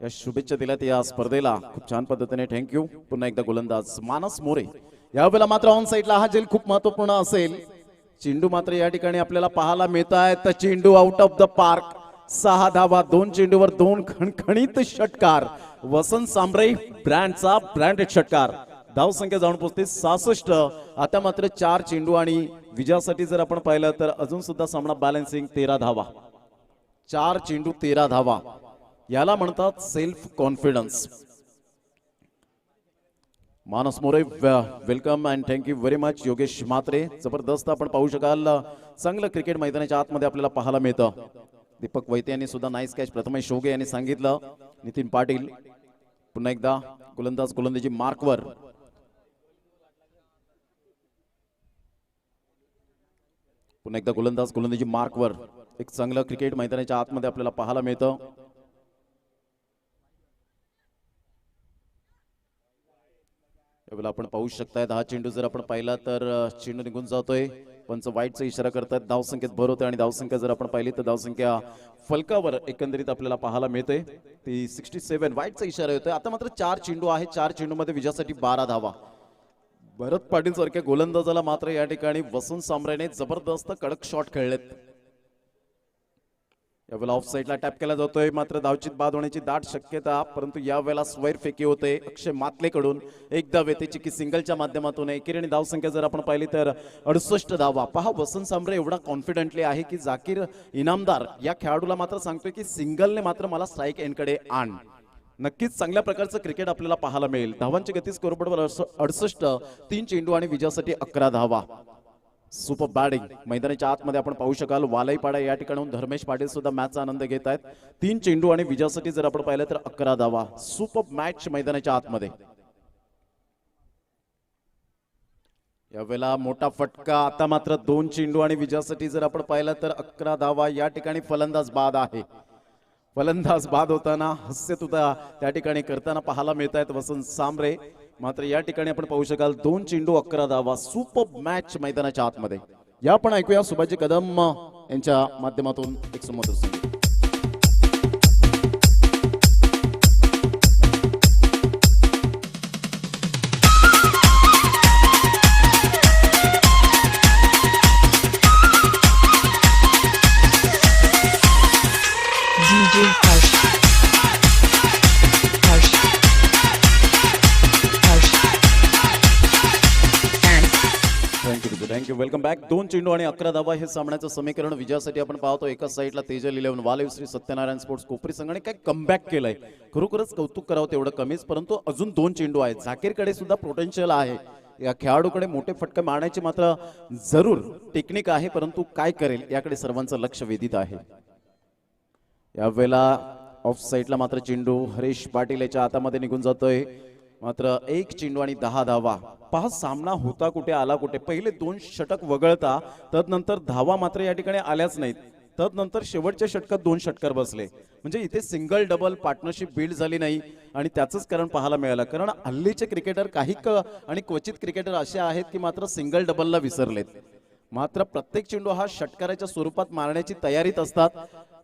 Speaker 1: या शुभेच्छा दिल्यात या स्पर्धेला खूप छान पद्धतीने. थँक्यू. पुन्हा एकदा गोलंदाज मानस मोरे. यावेळेला मात्र ऑन साईडला हा झेल खूप महत्वपूर्ण असेल. चेंडू मात्र या ठिकाणी आपल्याला पाहायला मिळत आहे. तर चेंडू आउट ऑफ द पार्क. 6 धावा 2 चेंडूवर 2 खणखणीत षटकार. वसंत सांबरे ब्रँडचा ब्रँडेड षटकार. धाव संख्या जाऊन पोहोचते 66. आता मात्र 4 चेंडू आणि विजयासाठी जर आपण पाहिलं तर अजून सुद्धा सामना बॅलन्सिंग. 13 धावा. 4 चेंडू 13 धावा. याला म्हणतात सेल्फ कॉन्फिडन्स. मानस More welcome and thank you very much. Yogesh Mhatre जबरदस्त आपण पाहू शकाल. चांगलं क्रिकेट मैदानाच्या आतमध्ये आपल्याला पाहायला मिळतं. दीपक वैते यांनी सुद्धा नाईस कॅच प्रथमेश शोगे यांनी सांगितलं. नितीन पाटील पुन्हा एकदा गोलंदाजी मार्कवर. पुन्हा एकदा गोलंदाजी मार्कवर. एक चांगलं क्रिकेट मैदानाच्या आतमध्ये आपल्याला पाहायला मिळतं. यावेळेला आपण पाहू शकताय 10 चेंडू जर आपण पाहिला तर चेंडू निघून जातोय. पंच वाईटचा इशारा करतात. धावसंख्येत भर होते आणि धावसंख्या जर आपण पाहिली तर धावसंख्या फलकावर एकंदरीत आपल्याला पाहायला मिळते ती 67. वाईटचा इशारा होतोय. आता मात्र 4 चेंडू आहे. 4 चेंडू मध्ये विजयासाठी 12 धावा. भरत पाटील सारख्या गोलंदाजाला मात्र या ठिकाणी वसंत सांबरेने जबरदस्त कडक शॉट खेळलेत. यावेळेला ऑफ साईडला टॅप केला जातोय. मात्र धावचित बाद होण्याची दाट शक्यता. परंतु यावेळेला स्वैर फेकी होते अक्षय मातलेकडून. एकदा वेतेची की सिंगलच्या माध्यमातून एकेरी धावसंख्या जर आपण पाहिली तर 68 धावा. पहा वसंत सांबरे एवढा कॉन्फिडेंटली आहे की जाकीर इनामदार या खेळाडूला मात्र सांगतोय की सिंगलने मात्र मला स्ट्राईक एंडकडे आण. नक्कीच चांगल्या प्रकारचं क्रिकेट आपल्याला पाहायला मिळेल. धावांची गती स्कोरबोर्डवर 68. 3 चेंडू आणि विजयासाठी 11 धावा. सुपर बॅटिंग मैदानाच्या आतमध्ये आपण पाहू शकाल. वालईपाडा या ठिकाणून धर्मेश पाटील सुद्धा मॅचचा आनंद घेत आहेत. 3 चेंडू आणि विजयासाठी जर आपण पाहिलं तर 11 धावा. सुपर मॅच मैदानाच्या आतमध्ये. यावेळेला मोठा फटका. आता मात्र 2 चेंडू आणि विजयासाठी जर आपण पाहिलं तर 11 धावा. या ठिकाणी फलंदाज बाद आहे. फलंदाज बाद होताना हास्य सुद्धा त्या ठिकाणी करताना पाहायला मिळत आहेत वसंत सांबरे. मात्र या ठिकाणी आपण पाहू शकाल 2 चेंडू 11 धावा. सुपर मॅच मैदानाच्या आतमध्ये. या पण ऐकूया सुभाजी कदम यांच्या माध्यमातून एक सुमधुर संगीत. Thank you welcome back. 2 चेंडू आणि 11 धावा हे सामन्याचं समीकरण. विजयासाठी आपण पाहतो एकाच साईडला तेजल 11 वालीव श्री सत्यनारायण स्पोर्ट्स कोपरी संघाने काय कमबॅक केलंय. खरोखरच कौतुक करावं तेवढं कमीच. परंतु अजून 2 चेंडू आहेत. झाकीरकडे सुद्धा पोटेन्शियल आहे. या खेळाडूकडे मोठे फटके मारण्याची मात्र जरूर टेक्निक आहे. परंतु काय करेल याकडे सर्वांचं लक्ष वेधित आहे. यावेळेला ऑफ साईडला मात्र चेंडू हरीश पाटील याच्या हातामध्ये निघून जातोय. मात्र 1 चेंडू आणि 10 धावा. पहा सामना होता कुठे आला कुठे. पहिले 2 षटक वगळता तदनंतर धावा मात्र या ठिकाणी आल्याच नाहीत. तदनंतर शेवटच्या षटकात 2 षटकार बसले. म्हणजे इथे सिंगल डबल पार्टनरशिप बिल्ड झाली नाही आणि त्याचंच कारण पाहायला मिळालं. कारण हल्लीचे क्रिकेटर काही आणि क्वचित क्रिकेटर असे आहेत की मात्र सिंगल डबलला विसरलेत. मात्र प्रत्येक चेंडू हा षटकाराच्या स्वरूपात मारण्याची तयारीत असतात.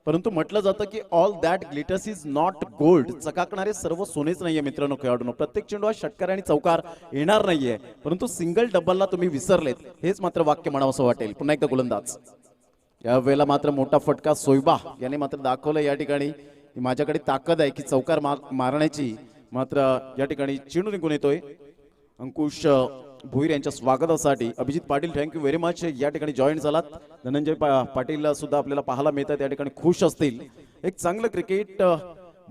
Speaker 1: परंतु म्हटलं जातं की all that glitters is not gold. चकाकणारे सर्व सोनेच नाहीये मित्रांनो खेळाडूंनो. प्रत्येक चेंडू हा षटकार आणि चौकार येणार नाहीये. परंतु सिंगल डबलला तुम्ही विसरलेत हेच मात्र वाक्य म्हणावं असं वाटेल. पुन्हा एकदा गोलंदाज. यावेळेला मात्र मोठा फटका. सोयबा याने मात्र दाखवलं या ठिकाणी माझ्याकडे ताकद आहे की चौकार मारण्याची. मात्र या ठिकाणी चेंडू निघून येतोय. अंकुश भोईर यांच्या स्वागतासाठी. Abhijit Patil thank you very much या ठिकाणी जॉईन झालात. धनंजय पाटील सुद्धा आपल्याला पाहायला मिळतात. या ठिकाणी खुश असतील. एक चांगलं क्रिकेट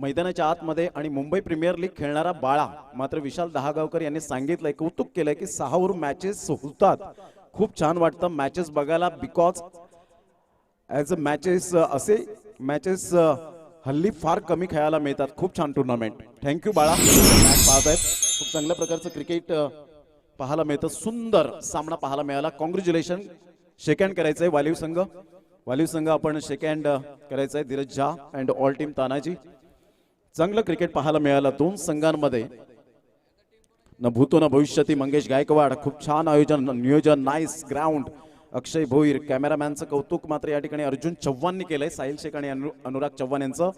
Speaker 1: मैदानाच्या आतमध्ये आणि मुंबई प्रीमियर लीग खेळणारा बाळा. मात्र विशाल दहागावकर यांनी सांगितलंय कौतुक केलंय की 6 ओव्हर मॅचेस होतात. खूप छान वाटतं मॅचेस बघायला. बिकॉज ॲज अ मॅचेस असे मॅचेस हल्ली फार कमी खेळायला मिळतात. खूप छान टुर्नामेंट. थँक्यू बाळा. मॅच पाहत आहेत. खूप चांगल्या प्रकारचं क्रिकेट पाहायला मिळतं. सुंदर सामना पाहायला मिळाला. कॉंग्रॅच्युलेशन. शेक हँड करायचंय वालीव संघ आपण शेक हँड करायचंय. धीरज झा अँड ऑल टीम तानाजी. चांगलं क्रिकेट पाहायला मिळालं 2 संघांमध्ये. न भूतो न भविष्यती मंगेश गायकवाड, खूप छान आयोजन नियोजन, नाईस ग्राउंड. अक्षय भोईर कॅमेरामॅनचं कौतुक मात्र या ठिकाणी अर्जुन चव्हाणनी केलंय, साहिल शेख आणि अनुराग चव्हाण यांचं.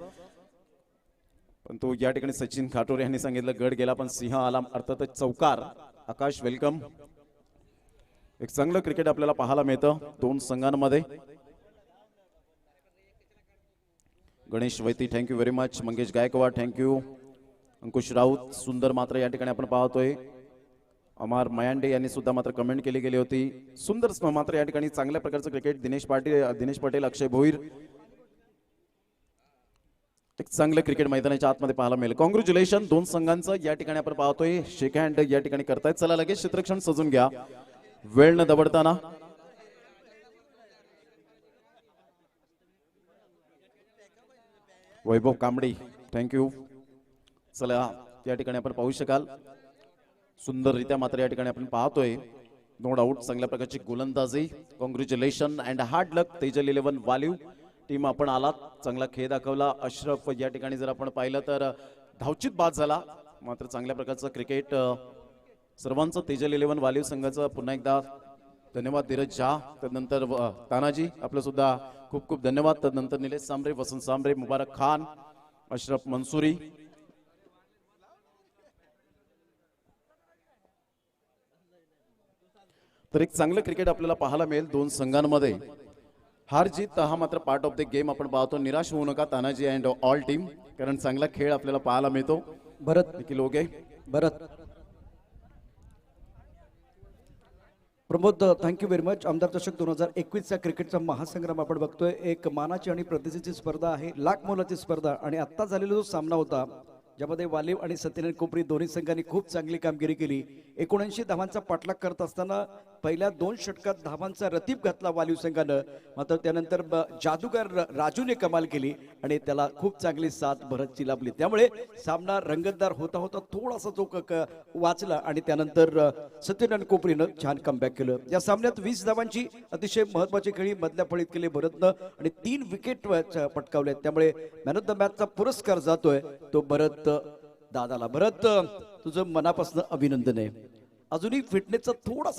Speaker 1: पण तो या ठिकाणी सचिन खाटोरे यांनी सांगितलं गड गेला पण सिंह आला, अर्थातच चौकार. आकाश वेलकम. एक चांगलं क्रिकेट आपल्याला पाहायला मिळतं दोन संघांमध्ये. Ganesh Vaiti thank you very much. Mangesh Gaikwad thank you. Ankush Raut सुंदर मात्र या ठिकाणी आपण पाहतोय. अमर मयांडे यांनी सुद्धा मात्र कमेंट केली गेली होती. सुंदर मात्र या ठिकाणी चांगल्या प्रकारचं क्रिकेट. दिनेश पटेल अक्षय भोईर, एक चांगलं क्रिकेट मैदानाच्या आतमध्ये पाहायला मिळेल. कॉंग्रॅच्युलेशन दोन संघांचं या ठिकाणी आपण पाहतोय. शेक हँड या ठिकाणी करतायत. चला लगेच क्षेत्रक्षण सजून घ्या वेळ न दवडताना. वैभव कांबडी थँक्यू. चला या ठिकाणी आपण पाहू शकाल सुंदररित्या मात्र या ठिकाणी आपण पाहतोय. नो डाऊट चांगल्या प्रकारची गोलंदाजी. Congratulation and hard luck Tejal 11 Valiv team. आपण आलात, चांगला खेळ दाखवला. अशरफ या ठिकाणी जर आपण पाहिलं तर धावचित बाद झाला, मात्र चांगल्या प्रकारचं क्रिकेट सर्वांचं. तेजल 11 वालीव संघाचं पुन्हा एकदा धन्यवाद. धीरज झा, त्यानंतर तानाजी आपलं सुद्धा खूप खूप धन्यवाद. त्यानंतर निलेश सांबरे, वसंत सांबरे, मुबारक खान, अशरफ मंसुरी. तर एक चांगलं क्रिकेट आपल्याला पाहायला मिळेल दोन संघांमध्ये. हार जीत हा मात्र पार्ट ऑफ द गेम. आपण पाहतो, निराश होऊ नका तानाजी अँड ऑल टीम, कारण चांगला खेळ आपल्याला पाहायला मिळतो.
Speaker 2: भरत
Speaker 1: निखिल ओगे.
Speaker 2: भरत प्रमोद थँक्यू व्हेरी मच. आमदार चषक 2021चा क्रिकेटचा महासंग्राम आपण बघतोय. एक मानाची आणि प्रतिष्ठेची स्पर्धा आहे, लाख मोलाची स्पर्धा. आणि आत्ता झालेला जो सामना होता ज्यामध्ये वालीव आणि सत्यनारायण कोपरी दोन्ही संघांनी खूप चांगली कामगिरी केली. 79 धावांचा पाठलाग करत असताना पहिल्या 2 षटकात धावांचा रतीब घातला वालीव संघानं. मात्र त्यानंतर जादूगार राजूने कमाल केली आणि त्याला खूप चांगली साथ भरतची लाभली. त्यामुळे सामना रंगतदार होता होता थोडासा जो वाचला आणि त्यानंतर सत्यनारायण कोपरीनं छान कमबॅक केलं. या सामन्यात 20 धावांची अतिशय महत्वाची खेळी मधल्या फळीत केली भरतनं आणि 3 विकेट पटकावल्या. त्यामुळे मॅन ऑफ द मॅचचा पुरस्कार जातोय तो भरत दादाला. भरत तुझं मनापासून अभिनंदन आहे. अजूनही फिटनेसचा थोडासा